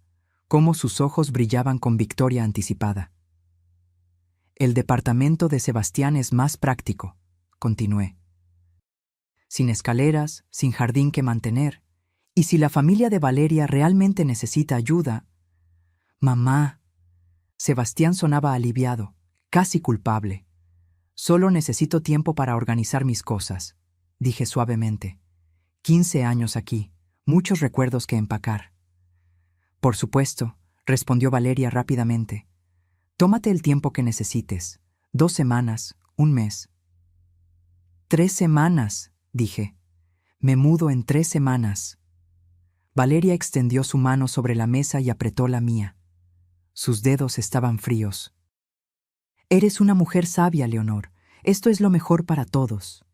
cómo sus ojos brillaban con victoria anticipada. El departamento de Sebastián es más práctico, continué. Sin escaleras, sin jardín que mantener. Y si la familia de Valeria realmente necesita ayuda... Mamá. Sebastián sonaba aliviado, casi culpable. Solo necesito tiempo para organizar mis cosas, dije suavemente. 15 años aquí, muchos recuerdos que empacar. Por supuesto, respondió Valeria rápidamente. Tómate el tiempo que necesites. 2 semanas, 1 mes. 3 semanas, dije. Me mudo en 3 semanas. Valeria extendió su mano sobre la mesa y apretó la mía. Sus dedos estaban fríos. Eres una mujer sabia, Leonor. Esto es lo mejor para todos.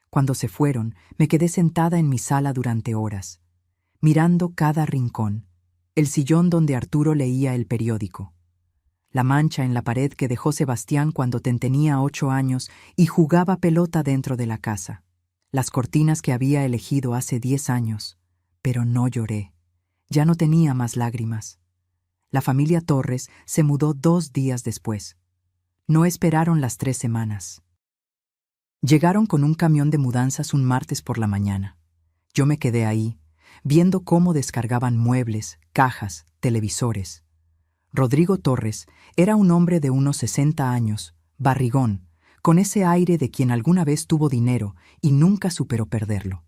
Cuando se fueron, me quedé sentada en mi sala durante horas, mirando cada rincón, el sillón donde Arturo leía el periódico, la mancha en la pared que dejó Sebastián cuando tenía 8 años y jugaba pelota dentro de la casa, las cortinas que había elegido hace 10 años, pero no lloré. Ya no tenía más lágrimas. La familia Torres se mudó 2 días después. No esperaron las 3 semanas. Llegaron con un camión de mudanzas un martes por la mañana. Yo me quedé ahí, viendo cómo descargaban muebles, cajas, televisores. Rodrigo Torres era un hombre de unos 60 años, barrigón, con ese aire de quien alguna vez tuvo dinero y nunca superó perderlo.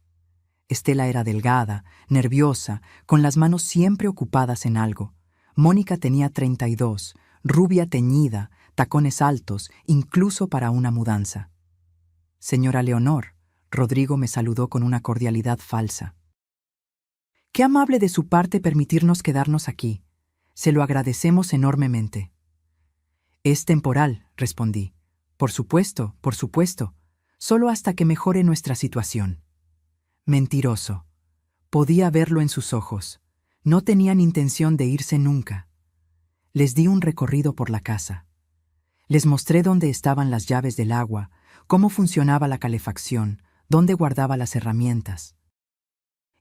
Estela era delgada, nerviosa, con las manos siempre ocupadas en algo. Mónica tenía 32, rubia teñida, tacones altos, incluso para una mudanza. Señora Leonor, Rodrigo me saludó con una cordialidad falsa. Qué amable de su parte permitirnos quedarnos aquí. Se lo agradecemos enormemente. Es temporal, respondí. Por supuesto, solo hasta que mejore nuestra situación. Mentiroso. Podía verlo en sus ojos. No tenían intención de irse nunca. Les di un recorrido por la casa. Les mostré dónde estaban las llaves del agua, cómo funcionaba la calefacción, dónde guardaba las herramientas.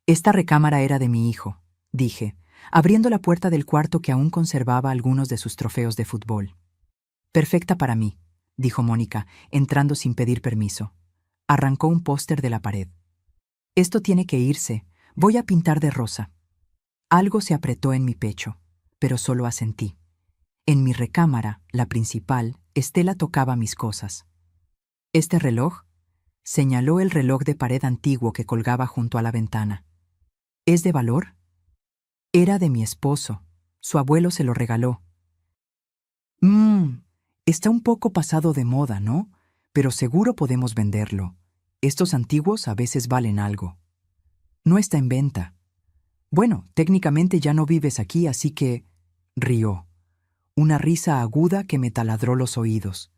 Esta recámara era de mi hijo, dije, abriendo la puerta del cuarto que aún conservaba algunos de sus trofeos de fútbol. Perfecta para mí, dijo Mónica, entrando sin pedir permiso. Arrancó un póster de la pared. Esto tiene que irse, voy a pintar de rosa. Algo se apretó en mi pecho, pero solo asentí. En mi recámara, la principal, Estela tocaba mis cosas. ¿Este reloj? Señaló el reloj de pared antiguo que colgaba junto a la ventana. ¿Es de valor? Era de mi esposo. Su abuelo se lo regaló. Está un poco pasado de moda, ¿no? Pero seguro podemos venderlo. Estos antiguos a veces valen algo. No está en venta. Bueno, técnicamente ya no vives aquí, así que... Rió. Una risa aguda que me taladró los oídos.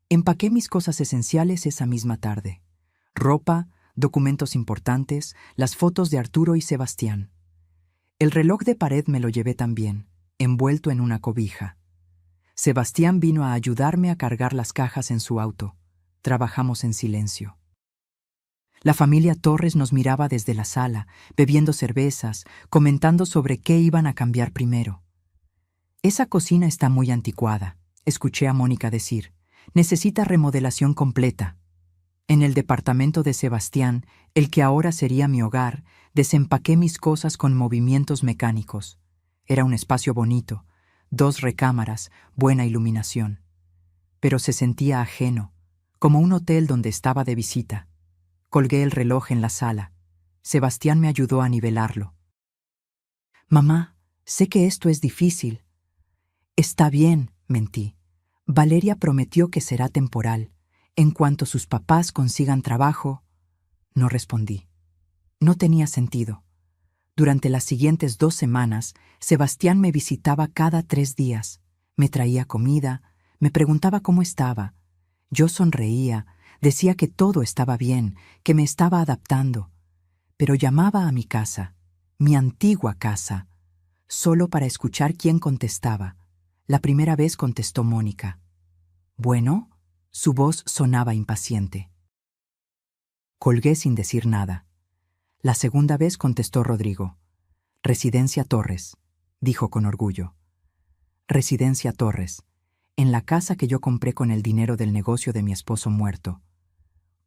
Empaqué mis cosas esenciales esa misma tarde. Ropa, documentos importantes, las fotos de Arturo y Sebastián. El reloj de pared me lo llevé también, envuelto en una cobija. Sebastián vino a ayudarme a cargar las cajas en su auto. Trabajamos en silencio. La familia Torres nos miraba desde la sala, bebiendo cervezas, comentando sobre qué iban a cambiar primero. Esa cocina está muy anticuada, escuché a Mónica decir. Necesita remodelación completa. En el departamento de Sebastián, el que ahora sería mi hogar, desempaqué mis cosas con movimientos mecánicos. Era un espacio bonito, 2 recámaras, buena iluminación. Pero se sentía ajeno, como un hotel donde estaba de visita. Colgué el reloj en la sala. Sebastián me ayudó a nivelarlo. Mamá, sé que esto es difícil. Está bien, mentí. Valeria prometió que será temporal. En cuanto sus papás consigan trabajo... No respondí. No tenía sentido. Durante las siguientes 2 semanas, Sebastián me visitaba cada 3 días. Me traía comida, me preguntaba cómo estaba. Yo sonreía, decía que todo estaba bien, que me estaba adaptando. Pero llamaba a mi casa, mi antigua casa, solo para escuchar quién contestaba. La primera vez contestó Mónica. ¿Bueno? Su voz sonaba impaciente. Colgué sin decir nada. La segunda vez contestó Rodrigo. Residencia Torres, dijo con orgullo. Residencia Torres, en la casa que yo compré con el dinero del negocio de mi esposo muerto.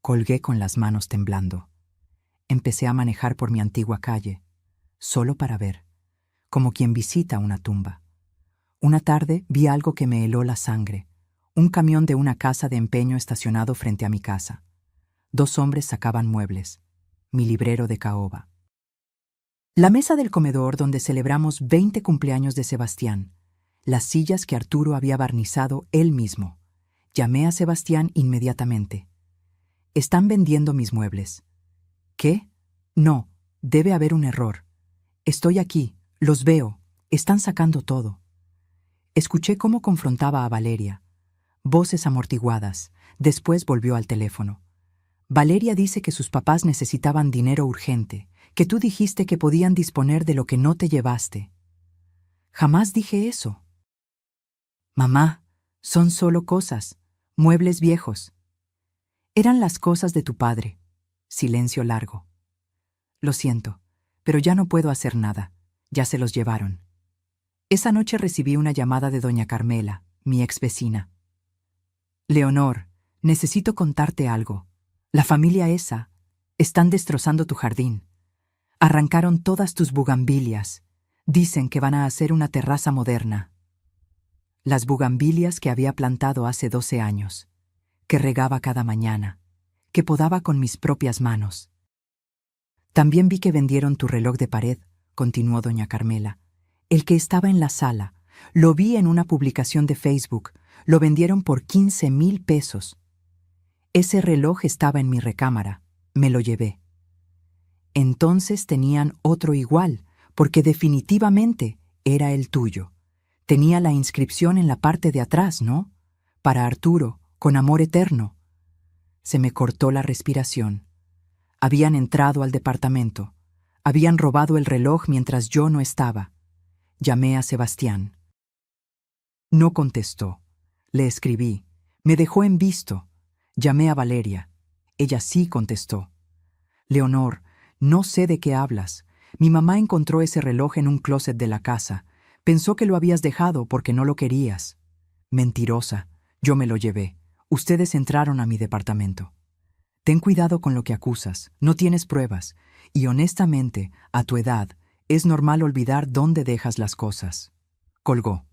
Colgué con las manos temblando. Empecé a manejar por mi antigua calle, solo para ver, como quien visita una tumba. Una tarde vi algo que me heló la sangre, un camión de una casa de empeño estacionado frente a mi casa. 2 hombres sacaban muebles, mi librero de caoba. La mesa del comedor donde celebramos 20 cumpleaños de Sebastián, las sillas que Arturo había barnizado él mismo. Llamé a Sebastián inmediatamente. Están vendiendo mis muebles. ¿Qué? No, debe haber un error. Estoy aquí, los veo, están sacando todo. Escuché cómo confrontaba a Valeria. Voces amortiguadas. Después volvió al teléfono. Valeria dice que sus papás necesitaban dinero urgente, que tú dijiste que podían disponer de lo que no te llevaste. Jamás dije eso. Mamá, son solo cosas, muebles viejos. Eran las cosas de tu padre. Silencio largo. Lo siento, pero ya no puedo hacer nada. Ya se los llevaron. Esa noche recibí una llamada de doña Carmela, mi ex vecina. Leonor, necesito contarte algo. La familia esa, están destrozando tu jardín. Arrancaron todas tus bugambilias. Dicen que van a hacer una terraza moderna. Las bugambilias que había plantado hace 12 años, que regaba cada mañana, que podaba con mis propias manos. También vi que vendieron tu reloj de pared, continuó doña Carmela. El que estaba en la sala. Lo vi en una publicación de Facebook. Lo vendieron por 15,000 pesos. Ese reloj estaba en mi recámara. Me lo llevé. Entonces tenían otro igual, porque definitivamente era el tuyo. Tenía la inscripción en la parte de atrás, ¿no? Para Arturo, con amor eterno. Se me cortó la respiración. Habían entrado al departamento. Habían robado el reloj mientras yo no estaba. Llamé a Sebastián. No contestó. Le escribí. Me dejó en visto. Llamé a Valeria. Ella sí contestó. Leonor, no sé de qué hablas. Mi mamá encontró ese reloj en un closet de la casa. Pensó que lo habías dejado porque no lo querías. Mentirosa. Yo me lo llevé. Ustedes entraron a mi departamento. Ten cuidado con lo que acusas. No tienes pruebas. Y honestamente, a tu edad, es normal olvidar dónde dejas las cosas. Colgó.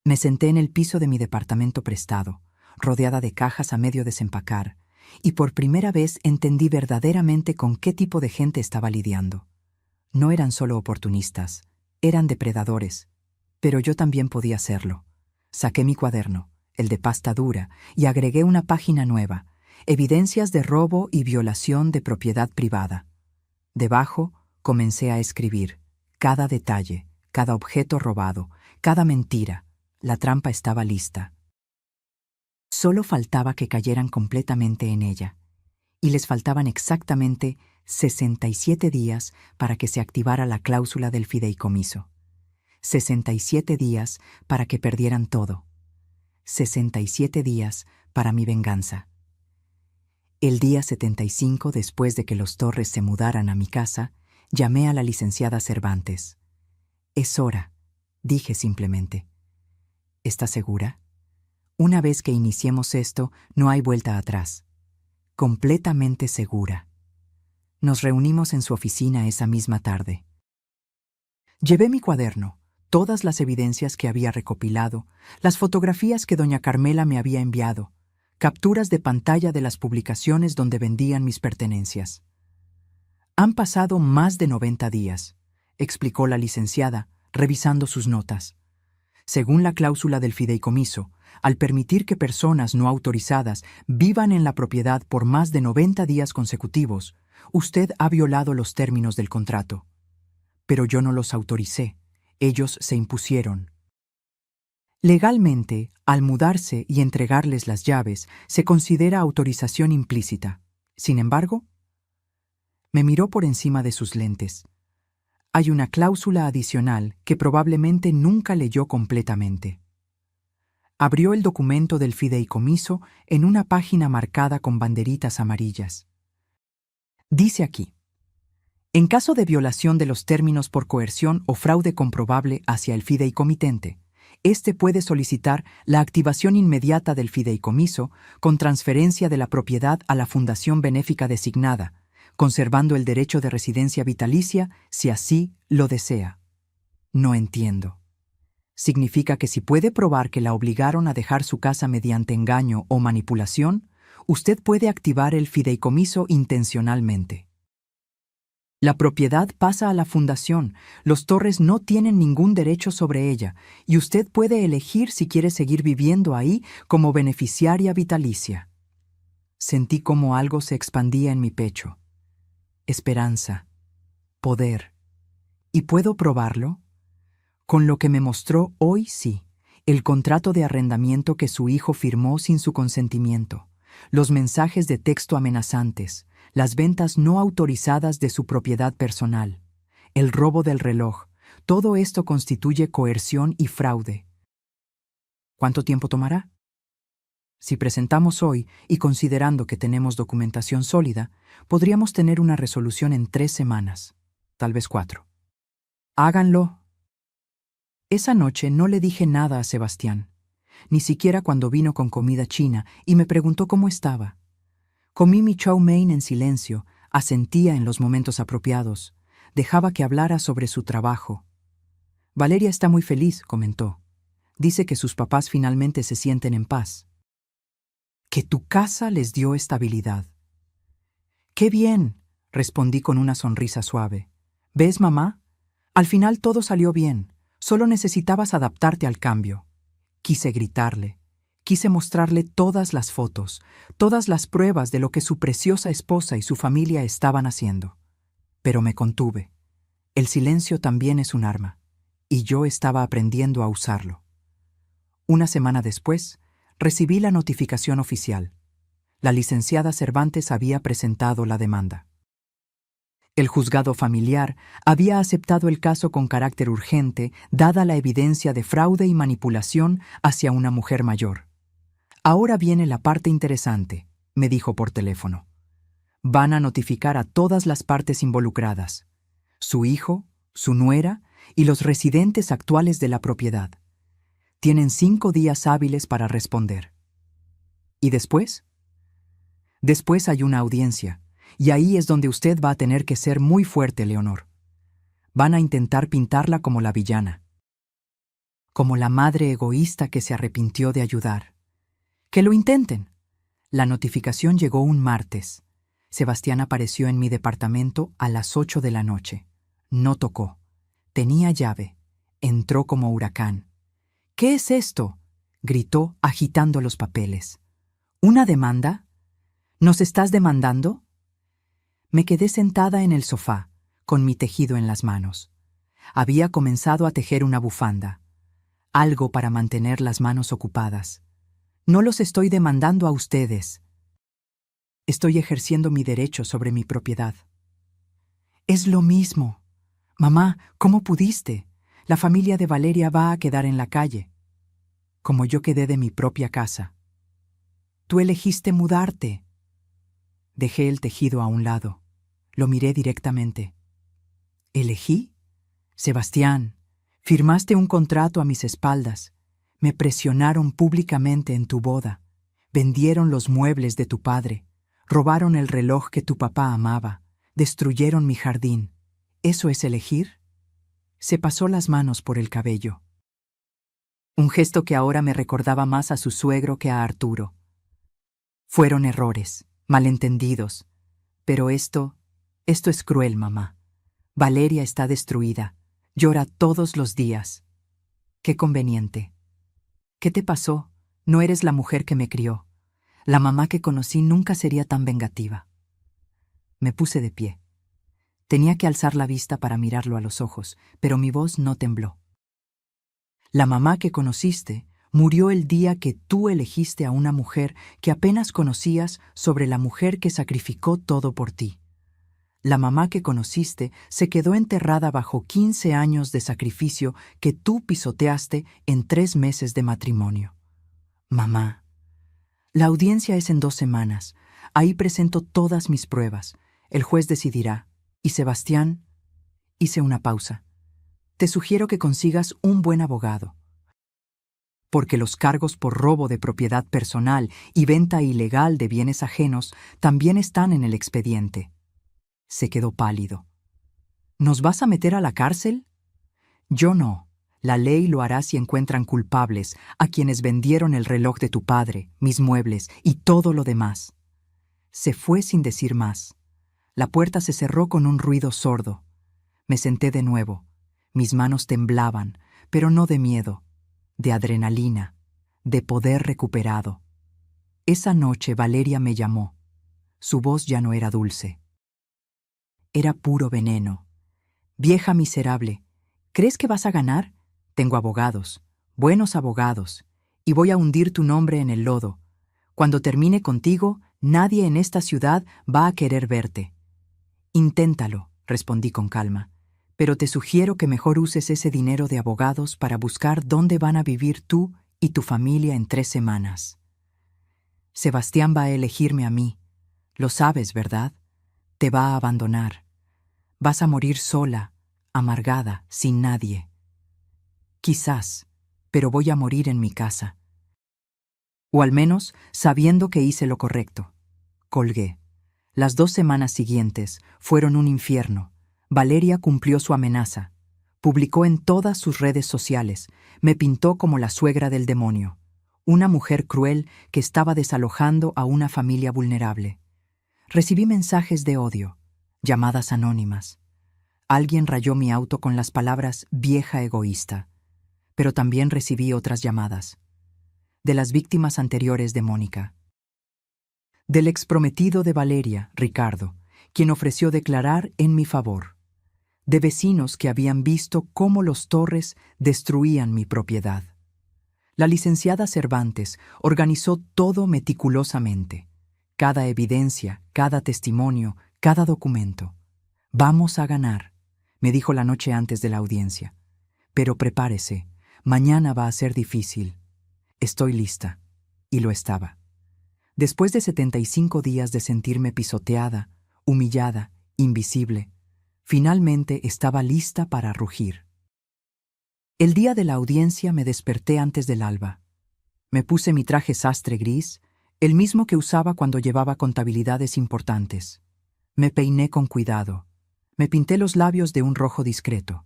Me senté en el piso de mi departamento prestado, rodeada de cajas a medio desempacar, y por primera vez entendí verdaderamente con qué tipo de gente estaba lidiando. No eran solo oportunistas, eran depredadores, pero yo también podía serlo. Saqué mi cuaderno, el de pasta dura, y agregué una página nueva, evidencias de robo y violación de propiedad privada. Debajo comencé a escribir cada detalle, cada objeto robado, cada mentira. La trampa estaba lista. Solo faltaba que cayeran completamente en ella, y les faltaban exactamente 67 días para que se activara la cláusula del fideicomiso. 67 días para que perdieran todo. 67 días para mi venganza. El día 75, después de que los Torres se mudaran a mi casa, llamé a la licenciada Cervantes. Es hora, dije simplemente. ¿Estás segura? Una vez que iniciemos esto, no hay vuelta atrás. Completamente segura. Nos reunimos en su oficina esa misma tarde. Llevé mi cuaderno, todas las evidencias que había recopilado, las fotografías que doña Carmela me había enviado, capturas de pantalla de las publicaciones donde vendían mis pertenencias. Han pasado más de 90 días, explicó la licenciada, revisando sus notas. Según la cláusula del fideicomiso, al permitir que personas no autorizadas vivan en la propiedad por más de 90 días consecutivos, usted ha violado los términos del contrato. Pero yo no los autoricé, ellos se impusieron. Legalmente, al mudarse y entregarles las llaves, se considera autorización implícita. Sin embargo, me miró por encima de sus lentes. Hay una cláusula adicional que probablemente nunca leyó completamente. Abrió el documento del fideicomiso en una página marcada con banderitas amarillas. Dice aquí: En caso de violación de los términos por coerción o fraude comprobable hacia el fideicomitente, éste puede solicitar la activación inmediata del fideicomiso con transferencia de la propiedad a la fundación benéfica designada, conservando el derecho de residencia vitalicia si así lo desea. No entiendo. ¿Significa que si puede probar que la obligaron a dejar su casa mediante engaño o manipulación, usted puede activar el fideicomiso intencionalmente? La propiedad pasa a la fundación, los Torres no tienen ningún derecho sobre ella, y usted puede elegir si quiere seguir viviendo ahí como beneficiaria vitalicia. Sentí como algo se expandía en mi pecho. Esperanza, poder. ¿Y puedo probarlo? Con lo que me mostró hoy sí, el contrato de arrendamiento que su hijo firmó sin su consentimiento, los mensajes de texto amenazantes, las ventas no autorizadas de su propiedad personal, el robo del reloj, todo esto constituye coerción y fraude. ¿Cuánto tiempo tomará? Si presentamos hoy, y considerando que tenemos documentación sólida, podríamos tener una resolución en 3 semanas, tal vez 4. Háganlo. Esa noche no le dije nada a Sebastián, ni siquiera cuando vino con comida china y me preguntó cómo estaba. Comí mi chow mein en silencio, asentía en los momentos apropiados, dejaba que hablara sobre su trabajo. Valeria está muy feliz, comentó. Dice que sus papás finalmente se sienten en paz. Que tu casa les dio estabilidad. ¡Qué bien!, respondí con una sonrisa suave. ¿Ves, mamá? Al final todo salió bien, solo necesitabas adaptarte al cambio. Quise gritarle. Quise mostrarle todas las fotos, todas las pruebas de lo que su preciosa esposa y su familia estaban haciendo. Pero me contuve. El silencio también es un arma, y yo estaba aprendiendo a usarlo. Una semana después, recibí la notificación oficial. La licenciada Cervantes había presentado la demanda. El juzgado familiar había aceptado el caso con carácter urgente, dada la evidencia de fraude y manipulación hacia una mujer mayor. Ahora viene la parte interesante, me dijo por teléfono. Van a notificar a todas las partes involucradas, su hijo, su nuera y los residentes actuales de la propiedad. Tienen 5 días hábiles para responder. ¿Y después? Después hay una audiencia, y ahí es donde usted va a tener que ser muy fuerte, Leonor. Van a intentar pintarla como la villana, como la madre egoísta que se arrepintió de ayudar. ¡Que lo intenten! La notificación llegó un martes. Sebastián apareció en mi departamento a las 8 de la noche. No tocó. Tenía llave. Entró como huracán. ¿Qué es esto?, gritó agitando los papeles. ¿Una demanda? ¿Nos estás demandando? Me quedé sentada en el sofá, con mi tejido en las manos. Había comenzado a tejer una bufanda. Algo para mantener las manos ocupadas. No los estoy demandando a ustedes. Estoy ejerciendo mi derecho sobre mi propiedad. Es lo mismo. Mamá, ¿cómo pudiste? La familia de Valeria va a quedar en la calle. Como yo quedé de mi propia casa. Tú elegiste mudarte. Dejé el tejido a un lado. Lo miré directamente. ¿Elegí? Sebastián, firmaste un contrato a mis espaldas. Me presionaron públicamente en tu boda. Vendieron los muebles de tu padre. Robaron el reloj que tu papá amaba. Destruyeron mi jardín. ¿Eso es elegir? Se pasó las manos por el cabello. Un gesto que ahora me recordaba más a su suegro que a Arturo. Fueron errores, malentendidos. Pero esto es cruel, mamá. Valeria está destruida. Llora todos los días. Qué conveniente. ¿Qué te pasó? No eres la mujer que me crió. La mamá que conocí nunca sería tan vengativa. Me puse de pie. Tenía que alzar la vista para mirarlo a los ojos, pero mi voz no tembló. La mamá que conociste murió el día que tú elegiste a una mujer que apenas conocías sobre la mujer que sacrificó todo por ti. La mamá que conociste se quedó enterrada bajo 15 años de sacrificio que tú pisoteaste en 3 meses de matrimonio. Mamá, la audiencia es en 2 semanas. Ahí presento todas mis pruebas. El juez decidirá. Y Sebastián, hice una pausa. Te sugiero que consigas un buen abogado, porque los cargos por robo de propiedad personal y venta ilegal de bienes ajenos también están en el expediente. Se quedó pálido. ¿Nos vas a meter a la cárcel? Yo no. La ley lo hará si encuentran culpables a quienes vendieron el reloj de tu padre, mis muebles y todo lo demás. Se fue sin decir más. La puerta se cerró con un ruido sordo. Me senté de nuevo. Mis manos temblaban, pero no de miedo, de adrenalina, de poder recuperado. Esa noche Valeria me llamó. Su voz ya no era dulce. Era puro veneno. Vieja miserable, ¿crees que vas a ganar? Tengo abogados, buenos abogados, y voy a hundir tu nombre en el lodo. Cuando termine contigo, nadie en esta ciudad va a querer verte. Inténtalo, respondí con calma, pero te sugiero que mejor uses ese dinero de abogados para buscar dónde van a vivir tú y tu familia en 3 semanas. Sebastián va a elegirme a mí. Lo sabes, ¿verdad? Te va a abandonar. Vas a morir sola, amargada, sin nadie. Quizás, pero voy a morir en mi casa. O al menos sabiendo que hice lo correcto. Colgué. Las 2 semanas siguientes fueron un infierno. Valeria cumplió su amenaza. Publicó en todas sus redes sociales. Me pintó como la suegra del demonio. Una mujer cruel que estaba desalojando a una familia vulnerable. Recibí mensajes de odio, llamadas anónimas. Alguien rayó mi auto con las palabras «vieja egoísta». Pero también recibí otras llamadas. De las víctimas anteriores de Mónica. Del exprometido de Valeria, Ricardo, quien ofreció declarar en mi favor. De vecinos que habían visto cómo los Torres destruían mi propiedad. La licenciada Cervantes organizó todo meticulosamente. Cada evidencia, cada testimonio, cada documento. Vamos a ganar, me dijo la noche antes de la audiencia. Pero prepárese, mañana va a ser difícil. Estoy lista. Y lo estaba. Después de 75 días de sentirme pisoteada, humillada, invisible, finalmente estaba lista para rugir. El día de la audiencia me desperté antes del alba. Me puse mi traje sastre gris, el mismo que usaba cuando llevaba contabilidades importantes. Me peiné con cuidado. Me pinté los labios de un rojo discreto.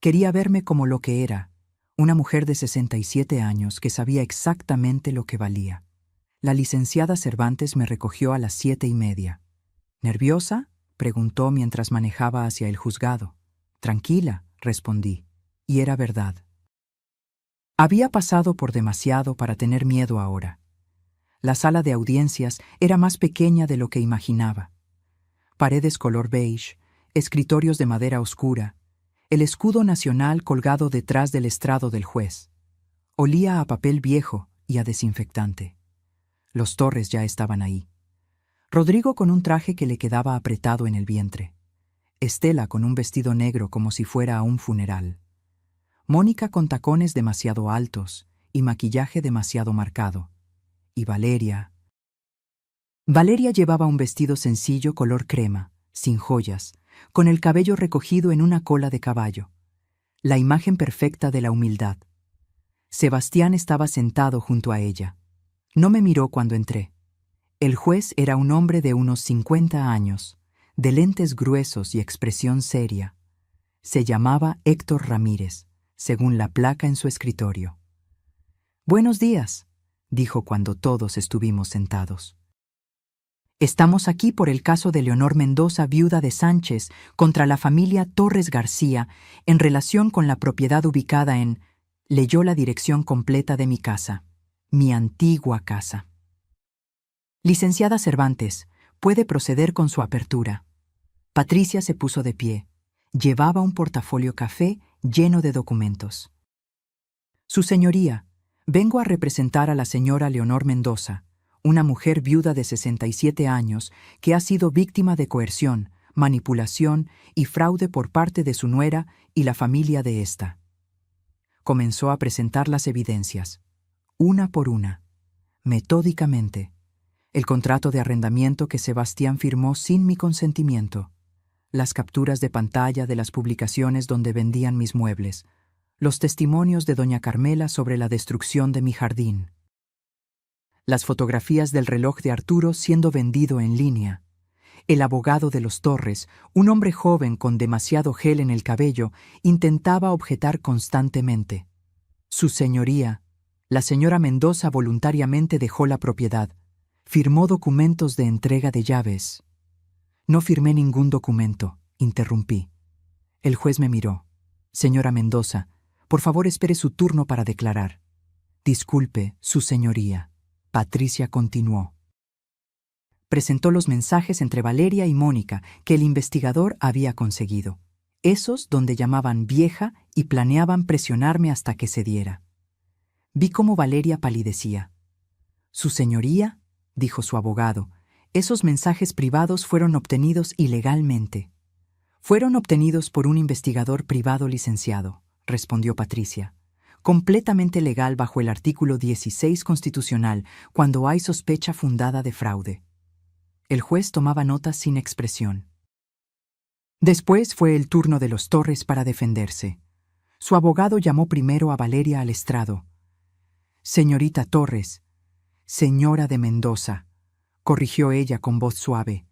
Quería verme como lo que era, una mujer de 67 años que sabía exactamente lo que valía. La licenciada Cervantes me recogió a las 7:30. ¿Nerviosa?, preguntó mientras manejaba hacia el juzgado. Tranquila, respondí, y era verdad. Había pasado por demasiado para tener miedo ahora. La sala de audiencias era más pequeña de lo que imaginaba. Paredes color beige, escritorios de madera oscura, el escudo nacional colgado detrás del estrado del juez. Olía a papel viejo y a desinfectante. Los Torres ya estaban ahí. Rodrigo con un traje que le quedaba apretado en el vientre. Estela con un vestido negro como si fuera a un funeral. Mónica con tacones demasiado altos y maquillaje demasiado marcado. Y Valeria. Valeria llevaba un vestido sencillo color crema, sin joyas, con el cabello recogido en una cola de caballo. La imagen perfecta de la humildad. Sebastián estaba sentado junto a ella. No me miró cuando entré. El juez era un hombre de unos 50 años, de lentes gruesos y expresión seria. Se llamaba Héctor Ramírez, según la placa en su escritorio. «Buenos días», dijo cuando todos estuvimos sentados. «Estamos aquí por el caso de Leonor Mendoza, viuda de Sánchez, contra la familia Torres García, en relación con la propiedad ubicada en...». Leyó la dirección completa de mi casa, mi antigua casa. «Licenciada Cervantes, puede proceder con su apertura». Patricia se puso de pie. Llevaba un portafolio café lleno de documentos. «Su señoría, vengo a representar a la señora Leonor Mendoza, una mujer viuda de 67 años que ha sido víctima de coerción, manipulación y fraude por parte de su nuera y la familia de ésta». Comenzó a presentar las evidencias, una por una, metódicamente. El contrato de arrendamiento que Sebastián firmó sin mi consentimiento. las capturas de pantalla de las publicaciones donde vendían mis muebles, los testimonios de doña Carmela sobre la destrucción de mi jardín, las fotografías del reloj de Arturo siendo vendido en línea, el abogado de los Torres, un hombre joven con demasiado gel en el cabello, intentaba objetar constantemente. Su señoría, la señora Mendoza, voluntariamente dejó la propiedad. Firmó documentos de entrega de llaves. No firmé ningún documento, interrumpí. El juez me miró. Señora Mendoza, por favor espere su turno para declarar. Disculpe, su señoría. Patricia continuó. Presentó los mensajes entre Valeria y Mónica que el investigador había conseguido. Esos donde llamaban vieja y planeaban presionarme hasta que cediera. Vi cómo Valeria palidecía. Su señoría, dijo su abogado, esos mensajes privados fueron obtenidos ilegalmente. Fueron obtenidos por un investigador privado licenciado, respondió Patricia. Completamente legal bajo el artículo 16 constitucional cuando hay sospecha fundada de fraude. El juez tomaba notas sin expresión. Después fue el turno de los Torres para defenderse. Su abogado llamó primero a Valeria al estrado. Señorita Torres, señora de Mendoza, corrigió ella con voz suave.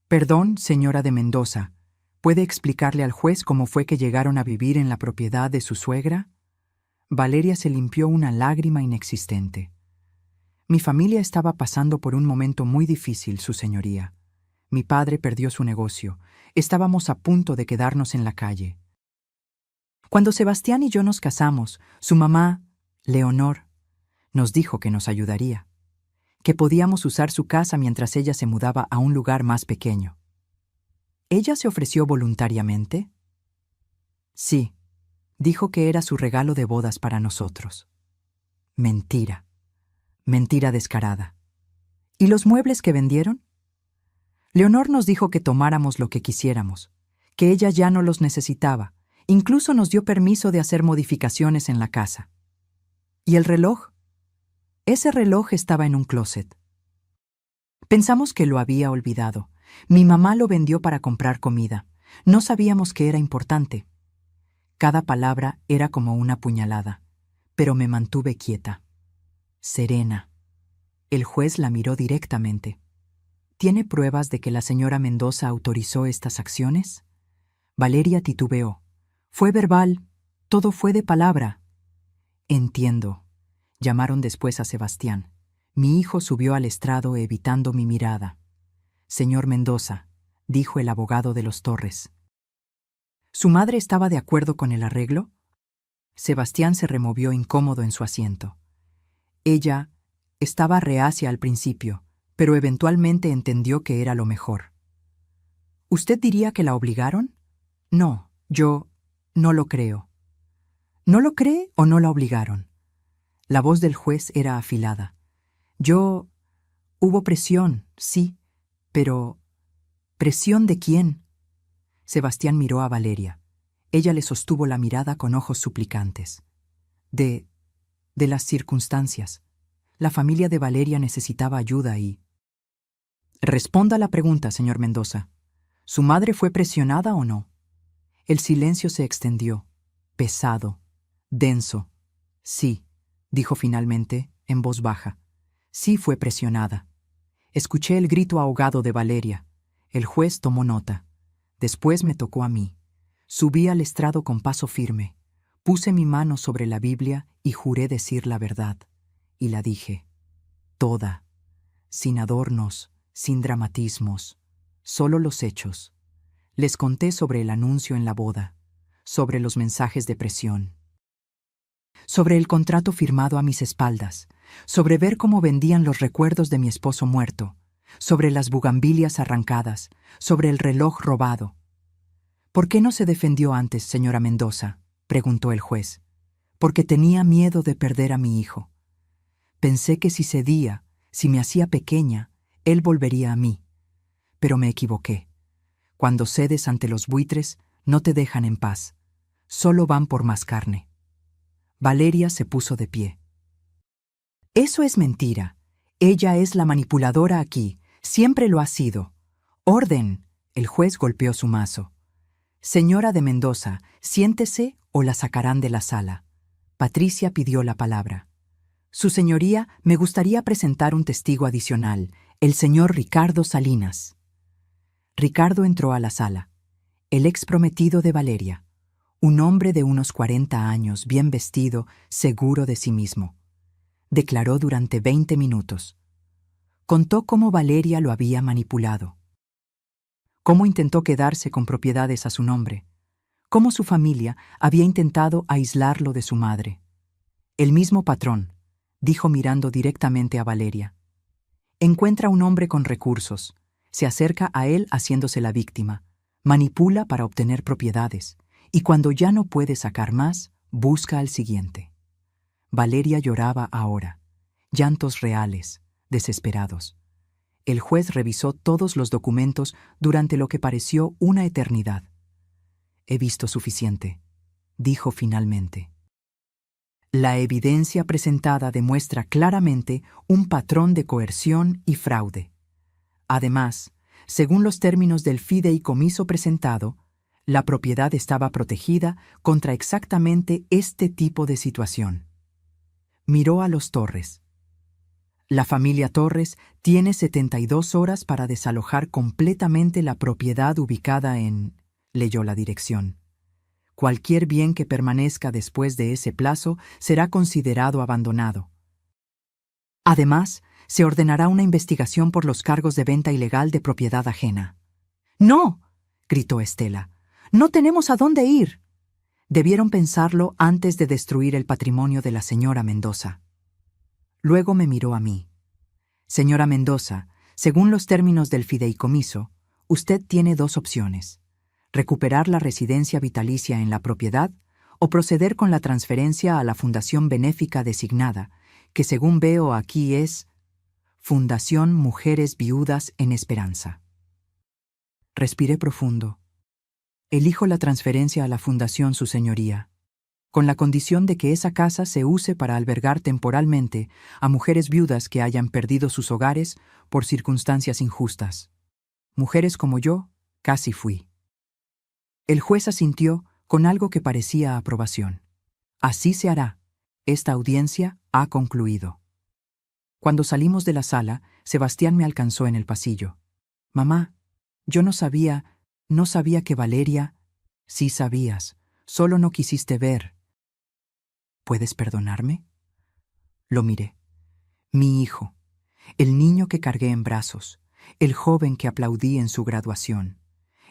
Perdón, señora de Mendoza, ¿puede explicarle al juez cómo fue que llegaron a vivir en la propiedad de su suegra? Valeria se limpió una lágrima inexistente. Mi familia estaba pasando por un momento muy difícil, su señoría. Mi padre perdió su negocio. Estábamos a punto de quedarnos en la calle. Cuando Sebastián y yo nos casamos, su mamá, Leonor, nos dijo que nos ayudaría, que podíamos usar su casa mientras ella se mudaba a un lugar más pequeño. ¿Ella se ofreció voluntariamente? Sí, dijo que era su regalo de bodas para nosotros. Mentira. Mentira descarada. ¿Y los muebles que vendieron? Leonor nos dijo que tomáramos lo que quisiéramos, que ella ya no los necesitaba, incluso nos dio permiso de hacer modificaciones en la casa. ¿Y el reloj? Ese reloj estaba en un closet. Pensamos que lo había olvidado. Mi mamá lo vendió para comprar comida. No sabíamos que era importante. Cada palabra era como una puñalada, pero me mantuve quieta. Serena. El juez la miró directamente. ¿Tiene pruebas de que la señora Mendoza autorizó estas acciones? Valeria titubeó. Fue verbal, todo fue de palabra. Entiendo. Llamaron después a Sebastián. Mi hijo subió al estrado evitando mi mirada. Señor Mendoza, dijo el abogado de los Torres. ¿Su madre estaba de acuerdo con el arreglo? Sebastián se removió incómodo en su asiento. Ella estaba reacia al principio, pero eventualmente entendió que era lo mejor. ¿Usted diría que la obligaron? No, yo no lo creo. ¿No lo cree o no la obligaron? La voz del juez era afilada. Hubo presión, sí, pero... ¿presión de quién? Sebastián miró a Valeria. Ella le sostuvo la mirada con ojos suplicantes. De las circunstancias. La familia de Valeria necesitaba ayuda y... Responda a la pregunta, señor Mendoza. ¿Su madre fue presionada o no? El silencio se extendió, pesado, denso. Sí, dijo finalmente, en voz baja. Sí fue presionada. Escuché el grito ahogado de Valeria. El juez tomó nota. Después me tocó a mí. Subí al estrado con paso firme. Puse mi mano sobre la Biblia y juré decir la verdad. Y la dije. Toda. Sin adornos, sin dramatismos. Solo los hechos. Les conté sobre el anuncio en la boda, sobre los mensajes de presión, sobre el contrato firmado a mis espaldas, sobre ver cómo vendían los recuerdos de mi esposo muerto, sobre las bugambilias arrancadas, sobre el reloj robado. ¿Por qué no se defendió antes, señora Mendoza?, preguntó el juez. Porque tenía miedo de perder a mi hijo. Pensé que si cedía, si me hacía pequeña, él volvería a mí. Pero me equivoqué. Cuando cedes ante los buitres, no te dejan en paz. Solo van por más carne. Valeria se puso de pie. Eso es mentira. Ella es la manipuladora aquí. Siempre lo ha sido. Orden. El juez golpeó su mazo. Señora de Mendoza, siéntese o la sacarán de la sala. Patricia pidió la palabra. Su señoría, me gustaría presentar un testigo adicional, el señor Ricardo Salinas. Ricardo entró a la sala. El ex prometido de Valeria. Un hombre de unos 40 años, bien vestido, seguro de sí mismo. Declaró durante 20 minutos. Contó cómo Valeria lo había manipulado. Cómo intentó quedarse con propiedades a su nombre. Cómo su familia había intentado aislarlo de su madre. El mismo patrón, dijo mirando directamente a Valeria. Encuentra un hombre con recursos, se acerca a él haciéndose la víctima, manipula para obtener propiedades, y cuando ya no puede sacar más, busca al siguiente. Valeria lloraba ahora, llantos reales, desesperados. El juez revisó todos los documentos durante lo que pareció una eternidad. He visto suficiente, dijo finalmente. La evidencia presentada demuestra claramente un patrón de coerción y fraude. Además, según los términos del fideicomiso presentado, la propiedad estaba protegida contra exactamente este tipo de situación. Miró a los Torres. La familia Torres tiene 72 horas para desalojar completamente la propiedad ubicada en... Leyó la dirección. Cualquier bien que permanezca después de ese plazo será considerado abandonado. Además, se ordenará una investigación por los cargos de venta ilegal de propiedad ajena. ¡No!, gritó Estela. ¡No tenemos a dónde ir! Debieron pensarlo antes de destruir el patrimonio de la señora Mendoza. Luego me miró a mí. Señora Mendoza, según los términos del fideicomiso, usted tiene dos opciones: recuperar la residencia vitalicia en la propiedad o proceder con la transferencia a la fundación benéfica designada, que según veo aquí es Fundación Mujeres Viudas en Esperanza. Respiré profundo. Elijo la transferencia a la fundación, su señoría, con la condición de que esa casa se use para albergar temporalmente a mujeres viudas que hayan perdido sus hogares por circunstancias injustas. Mujeres como yo, casi fui. El juez asintió con algo que parecía aprobación. Así se hará. Esta audiencia ha concluido. Cuando salimos de la sala, Sebastián me alcanzó en el pasillo. Mamá, yo no sabía que Valeria... Sí sabías, solo no quisiste ver. ¿Puedes perdonarme? Lo miré. Mi hijo, el niño que cargué en brazos, el joven que aplaudí en su graduación,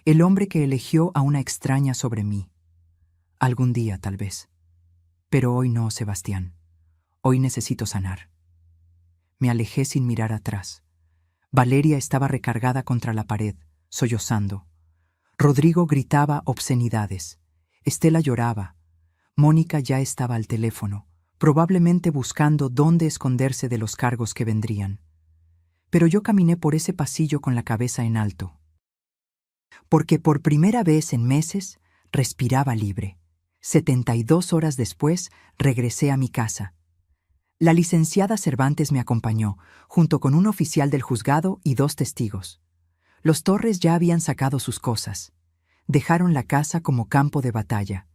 el hombre que eligió a una extraña sobre mí. Algún día, tal vez. Pero hoy no, Sebastián. Hoy necesito sanar. Me alejé sin mirar atrás. Valeria estaba recargada contra la pared, sollozando. Rodrigo gritaba obscenidades. Estela lloraba. Mónica ya estaba al teléfono, probablemente buscando dónde esconderse de los cargos que vendrían. Pero yo caminé por ese pasillo con la cabeza en alto. Porque por primera vez en meses respiraba libre. 72 horas después regresé a mi casa. La licenciada Cervantes me acompañó, junto con un oficial del juzgado y 2 testigos. Los Torres ya habían sacado sus cosas. Dejaron la casa como campo de batalla.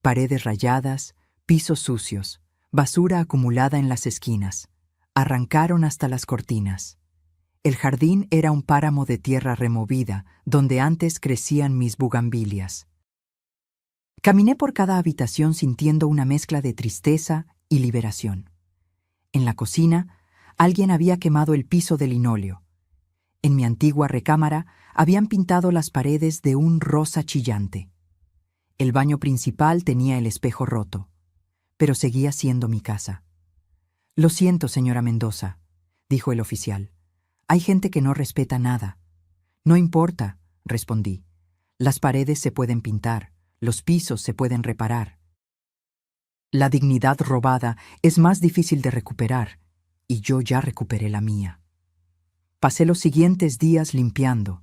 Paredes rayadas, pisos sucios, basura acumulada en las esquinas. Arrancaron hasta las cortinas. El jardín era un páramo de tierra removida, donde antes crecían mis bugambilias. Caminé por cada habitación sintiendo una mezcla de tristeza y liberación. En la cocina, alguien había quemado el piso de linóleo. En mi antigua recámara habían pintado las paredes de un rosa chillante. El baño principal tenía el espejo roto, pero seguía siendo mi casa. «Lo siento, señora Mendoza», dijo el oficial. «Hay gente que no respeta nada». «No importa», respondí. «Las paredes se pueden pintar, los pisos se pueden reparar. La dignidad robada es más difícil de recuperar, y yo ya recuperé la mía». Pasé los siguientes días limpiando.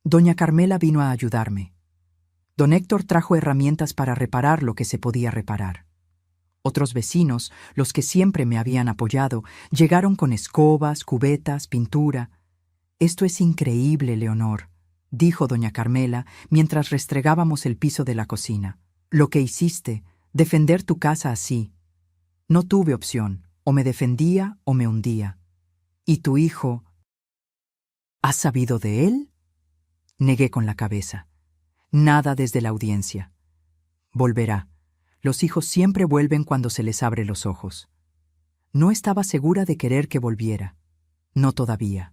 Doña Carmela vino a ayudarme. Don Héctor trajo herramientas para reparar lo que se podía reparar. Otros vecinos, los que siempre me habían apoyado, llegaron con escobas, cubetas, pintura. «Esto es increíble, Leonor», dijo doña Carmela mientras restregábamos el piso de la cocina. Lo que hiciste, defender tu casa así. No tuve opción, o me defendía o me hundía. ¿Y tu hijo? ¿Has sabido de él? Negué con la cabeza. Nada desde la audiencia. Volverá. Los hijos siempre vuelven cuando se les abre los ojos. No estaba segura de querer que volviera. No todavía.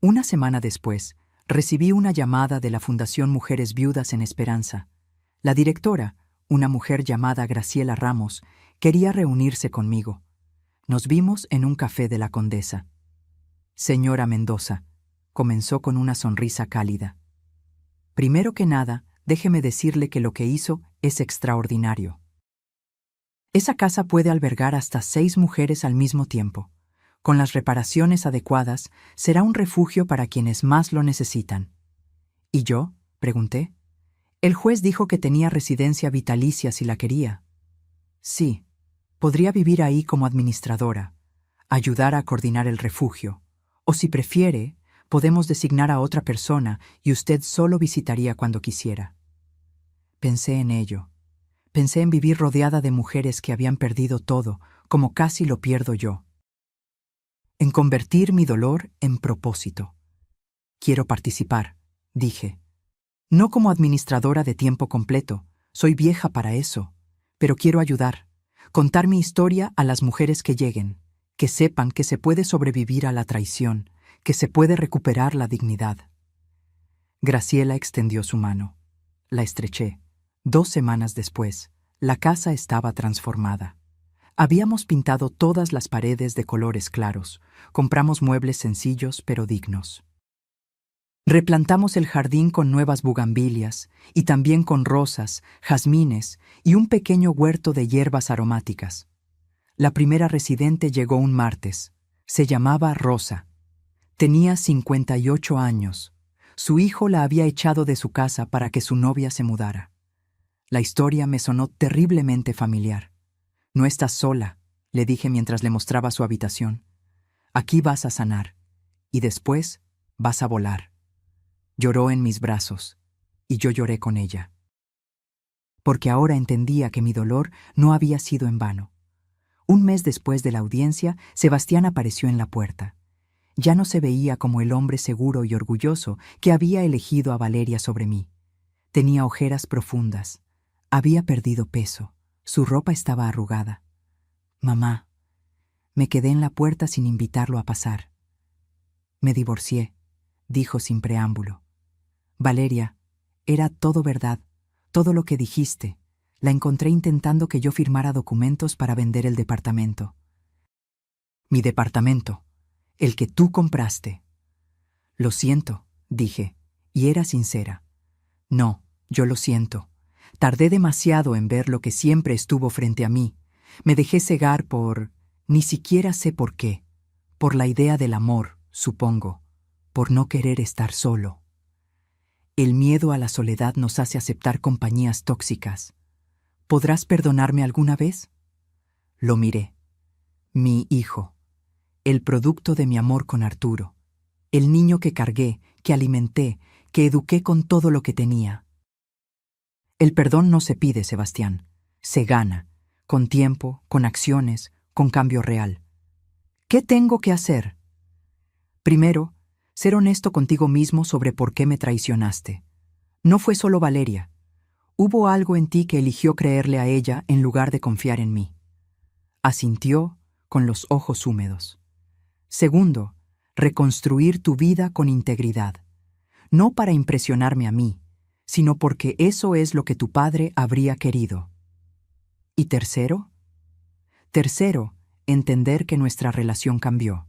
Una semana después, recibí una llamada de la Fundación Mujeres Viudas en Esperanza. La directora, una mujer llamada Graciela Ramos, quería reunirse conmigo. Nos vimos en un café de la Condesa. Señora Mendoza, comenzó con una sonrisa cálida. Primero que nada, déjeme decirle que lo que hizo es extraordinario. Esa casa puede albergar hasta 6 mujeres al mismo tiempo. Con las reparaciones adecuadas, será un refugio para quienes más lo necesitan. ¿Y yo? Pregunté. El juez dijo que tenía residencia vitalicia si la quería. Sí, podría vivir ahí como administradora, ayudar a coordinar el refugio, o si prefiere, podemos designar a otra persona y usted solo visitaría cuando quisiera. Pensé en ello. Pensé en vivir rodeada de mujeres que habían perdido todo, como casi lo pierdo yo. En convertir mi dolor en propósito. Quiero participar, dije. No como administradora de tiempo completo, soy vieja para eso, pero quiero ayudar, contar mi historia a las mujeres que lleguen, que sepan que se puede sobrevivir a la traición, que se puede recuperar la dignidad. Graciela extendió su mano. La estreché. 2 semanas después, la casa estaba transformada. Habíamos pintado todas las paredes de colores claros, compramos muebles sencillos pero dignos. Replantamos el jardín con nuevas bugambilias y también con rosas, jazmines y un pequeño huerto de hierbas aromáticas. La primera residente llegó un martes. Se llamaba Rosa. Tenía 58 años. Su hijo la había echado de su casa para que su novia se mudara. La historia me sonó terriblemente familiar. No estás sola, le dije mientras le mostraba su habitación. Aquí vas a sanar, y después vas a volar. Lloró en mis brazos, y yo lloré con ella. Porque ahora entendía que mi dolor no había sido en vano. Un mes después de la audiencia, Sebastián apareció en la puerta. Ya no se veía como el hombre seguro y orgulloso que había elegido a Valeria sobre mí. Tenía ojeras profundas. Había perdido peso. Su ropa estaba arrugada. Mamá, me quedé en la puerta sin invitarlo a pasar. Me divorcié, dijo sin preámbulo. Valeria, era todo verdad, todo lo que dijiste. La encontré intentando que yo firmara documentos para vender el departamento. Mi departamento, el que tú compraste. Lo siento, dije, y era sincera. No, yo lo siento. Tardé demasiado en ver lo que siempre estuvo frente a mí. Me dejé cegar por... ni siquiera sé por qué. Por la idea del amor, supongo. Por no querer estar solo. El miedo a la soledad nos hace aceptar compañías tóxicas. ¿Podrás perdonarme alguna vez? Lo miré. Mi hijo. El producto de mi amor con Arturo. El niño que cargué, que alimenté, que eduqué con todo lo que tenía. El perdón no se pide, Sebastián. Se gana. Con tiempo, con acciones, con cambio real. ¿Qué tengo que hacer? Primero, ser honesto contigo mismo sobre por qué me traicionaste. No fue solo Valeria. Hubo algo en ti que eligió creerle a ella en lugar de confiar en mí. Asintió con los ojos húmedos. Segundo, reconstruir tu vida con integridad. No para impresionarme a mí, sino porque eso es lo que tu padre habría querido. ¿Y tercero? Tercero, entender que nuestra relación cambió.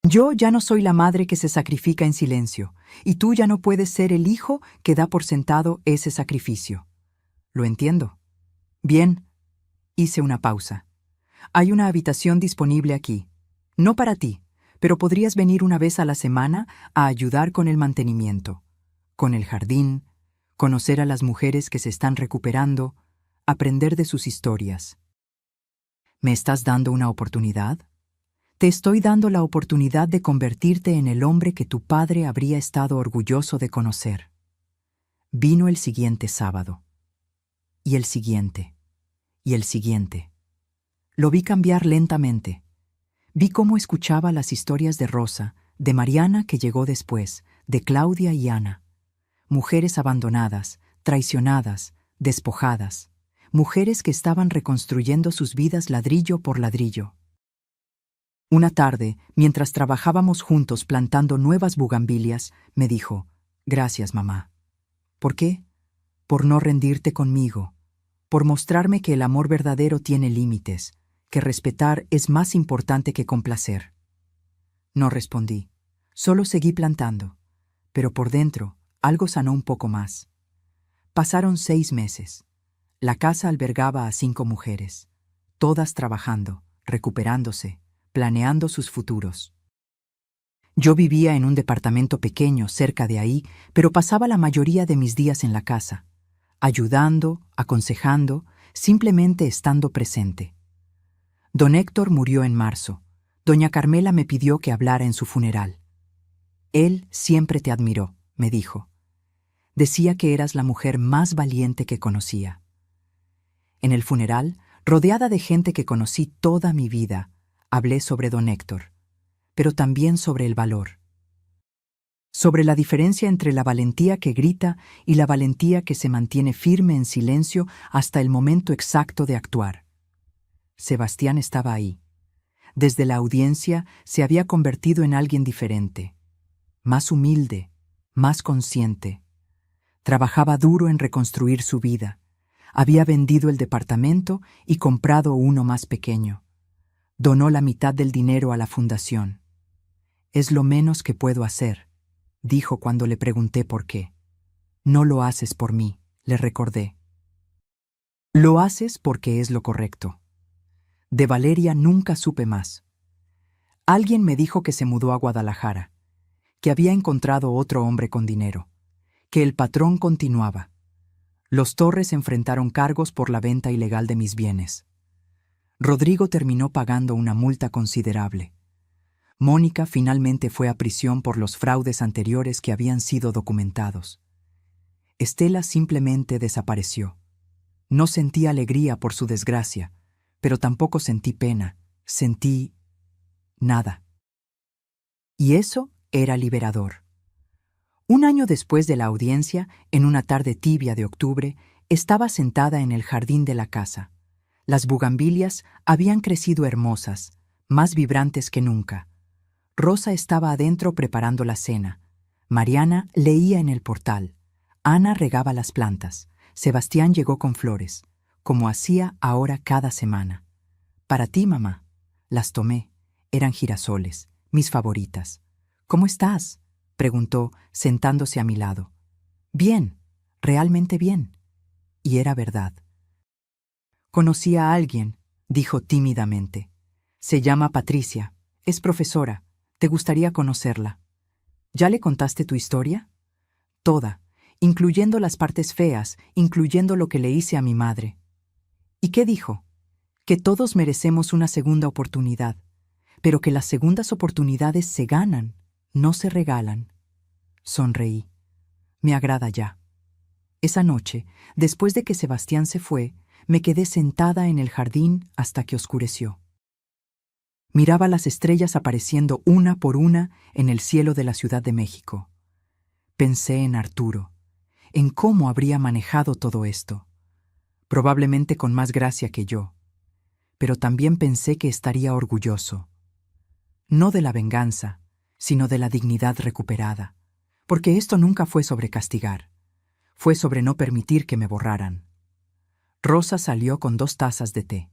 Yo ya no soy la madre que se sacrifica en silencio, y tú ya no puedes ser el hijo que da por sentado ese sacrificio. Lo entiendo. Bien, hice una pausa. Hay una habitación disponible aquí. No para ti, pero podrías venir una vez a la semana a ayudar con el mantenimiento, con el jardín, conocer a las mujeres que se están recuperando, aprender de sus historias. ¿Me estás dando una oportunidad? Te estoy dando la oportunidad de convertirte en el hombre que tu padre habría estado orgulloso de conocer. Vino el siguiente sábado. Y el siguiente. Y el siguiente. Lo vi cambiar lentamente. Vi cómo escuchaba las historias de Rosa, de Mariana que llegó después, de Claudia y Ana. Mujeres abandonadas, traicionadas, despojadas. Mujeres que estaban reconstruyendo sus vidas ladrillo por ladrillo. Una tarde, mientras trabajábamos juntos plantando nuevas bugambilias, me dijo: «Gracias, mamá». ¿Por qué? Por no rendirte conmigo, por mostrarme que el amor verdadero tiene límites, que respetar es más importante que complacer. No respondí, solo seguí plantando, pero por dentro algo sanó un poco más. Pasaron 6 meses. La casa albergaba a 5 mujeres, todas trabajando, recuperándose, planeando sus futuros. Yo vivía en un departamento pequeño cerca de ahí, pero pasaba la mayoría de mis días en la casa, ayudando, aconsejando, simplemente estando presente. Don Héctor murió en marzo. Doña Carmela me pidió que hablara en su funeral. Él siempre te admiró, me dijo. Decía que eras la mujer más valiente que conocía. En el funeral, rodeada de gente que conocí toda mi vida, hablé sobre don Héctor, pero también sobre el valor. Sobre la diferencia entre la valentía que grita y la valentía que se mantiene firme en silencio hasta el momento exacto de actuar. Sebastián estaba ahí. Desde la audiencia se había convertido en alguien diferente, más humilde, más consciente. Trabajaba duro en reconstruir su vida. Había vendido el departamento y comprado uno más pequeño. Donó la mitad del dinero a la fundación. «Es lo menos que puedo hacer», dijo cuando le pregunté por qué. «No lo haces por mí», le recordé. «Lo haces porque es lo correcto». De Valeria nunca supe más. Alguien me dijo que se mudó a Guadalajara, que había encontrado otro hombre con dinero, que el patrón continuaba. Los Torres enfrentaron cargos por la venta ilegal de mis bienes. Rodrigo terminó pagando una multa considerable. Mónica finalmente fue a prisión por los fraudes anteriores que habían sido documentados. Estela simplemente desapareció. No sentí alegría por su desgracia, pero tampoco sentí pena, sentí nada. Y eso era liberador. Un año después de la audiencia, en una tarde tibia de octubre, estaba sentada en el jardín de la casa. Las bugambilias habían crecido hermosas, más vibrantes que nunca. Rosa estaba adentro preparando la cena. Mariana leía en el portal. Ana regaba las plantas. Sebastián llegó con flores, como hacía ahora cada semana. «Para ti, mamá». Las tomé. Eran girasoles, mis favoritas. «¿Cómo estás?», preguntó, sentándose a mi lado. «Bien, realmente bien». Y era verdad. «Conocí a alguien», dijo tímidamente. «Se llama Patricia. Es profesora. ¿Te gustaría conocerla?» «¿Ya le contaste tu historia?» «Toda, incluyendo las partes feas, incluyendo lo que le hice a mi madre». «¿Y qué dijo?» «Que todos merecemos una segunda oportunidad, pero que las segundas oportunidades se ganan, no se regalan». Sonreí. Me agrada ya. Esa noche, después de que Sebastián se fue, me quedé sentada en el jardín hasta que oscureció. Miraba las estrellas apareciendo una por una en el cielo de la Ciudad de México. Pensé en Arturo, en cómo habría manejado todo esto, probablemente con más gracia que yo, pero también pensé que estaría orgulloso, no de la venganza, sino de la dignidad recuperada, porque esto nunca fue sobre castigar, fue sobre no permitir que me borraran. Rosa salió con 2 tazas de té.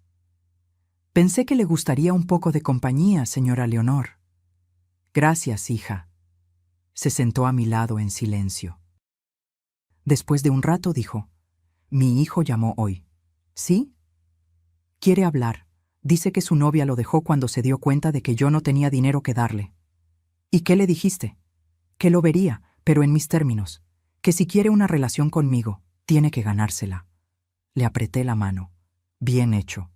«Pensé que le gustaría un poco de compañía, señora Leonor». «Gracias, hija». Se sentó a mi lado en silencio. Después de un rato dijo: «Mi hijo llamó hoy». «¿Sí?» «Quiere hablar. Dice que su novia lo dejó cuando se dio cuenta de que yo no tenía dinero que darle». «¿Y qué le dijiste?» «Que lo vería, pero en mis términos. Que si quiere una relación conmigo, tiene que ganársela». Le apreté la mano. «Bien hecho.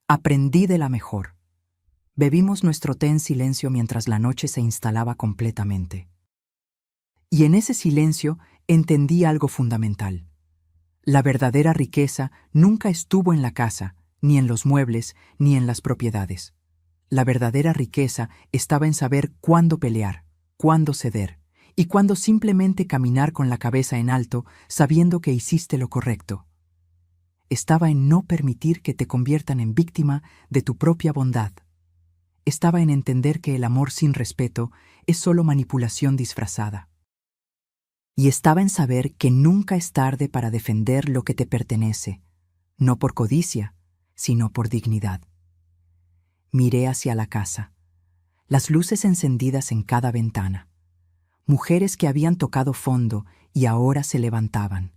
Aprendí de la mejor». Bebimos nuestro té en silencio mientras la noche se instalaba completamente. Y en ese silencio entendí algo fundamental. La verdadera riqueza nunca estuvo en la casa, ni en los muebles, ni en las propiedades. La verdadera riqueza estaba en saber cuándo pelear, cuándo ceder, y cuándo simplemente caminar con la cabeza en alto, sabiendo que hiciste lo correcto. Estaba en no permitir que te conviertan en víctima de tu propia bondad. Estaba en entender que el amor sin respeto es solo manipulación disfrazada. Y estaba en saber que nunca es tarde para defender lo que te pertenece, no por codicia, sino por dignidad. Miré hacia la casa, las luces encendidas en cada ventana, mujeres que habían tocado fondo y ahora se levantaban,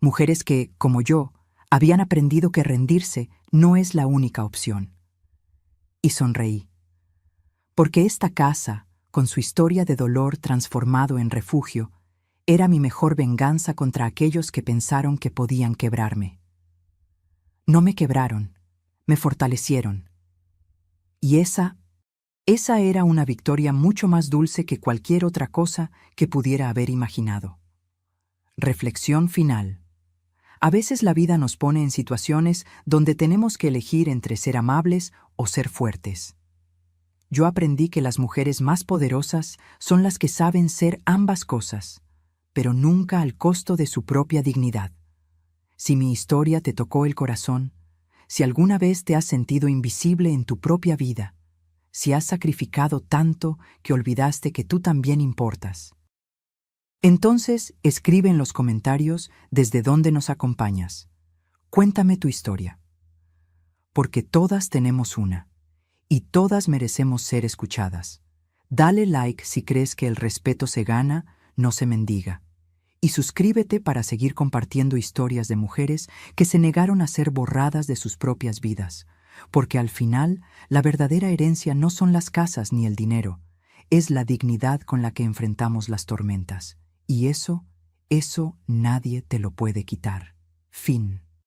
mujeres que, como yo, habían aprendido que rendirse no es la única opción. Y sonreí, porque esta casa, con su historia de dolor transformado en refugio, era mi mejor venganza contra aquellos que pensaron que podían quebrarme. No me quebraron, me fortalecieron. Y esa era una victoria mucho más dulce que cualquier otra cosa que pudiera haber imaginado. Reflexión final. A veces la vida nos pone en situaciones donde tenemos que elegir entre ser amables o ser fuertes. Yo aprendí que las mujeres más poderosas son las que saben ser ambas cosas, pero nunca al costo de su propia dignidad. Si mi historia te tocó el corazón, si alguna vez te has sentido invisible en tu propia vida, si has sacrificado tanto que olvidaste que tú también importas, entonces escribe en los comentarios desde dónde nos acompañas. Cuéntame tu historia. Porque todas tenemos una, y todas merecemos ser escuchadas. Dale like si crees que el respeto se gana, no se mendiga. Y suscríbete para seguir compartiendo historias de mujeres que se negaron a ser borradas de sus propias vidas, porque al final la verdadera herencia no son las casas ni el dinero, es la dignidad con la que enfrentamos las tormentas. Y eso nadie te lo puede quitar. Fin.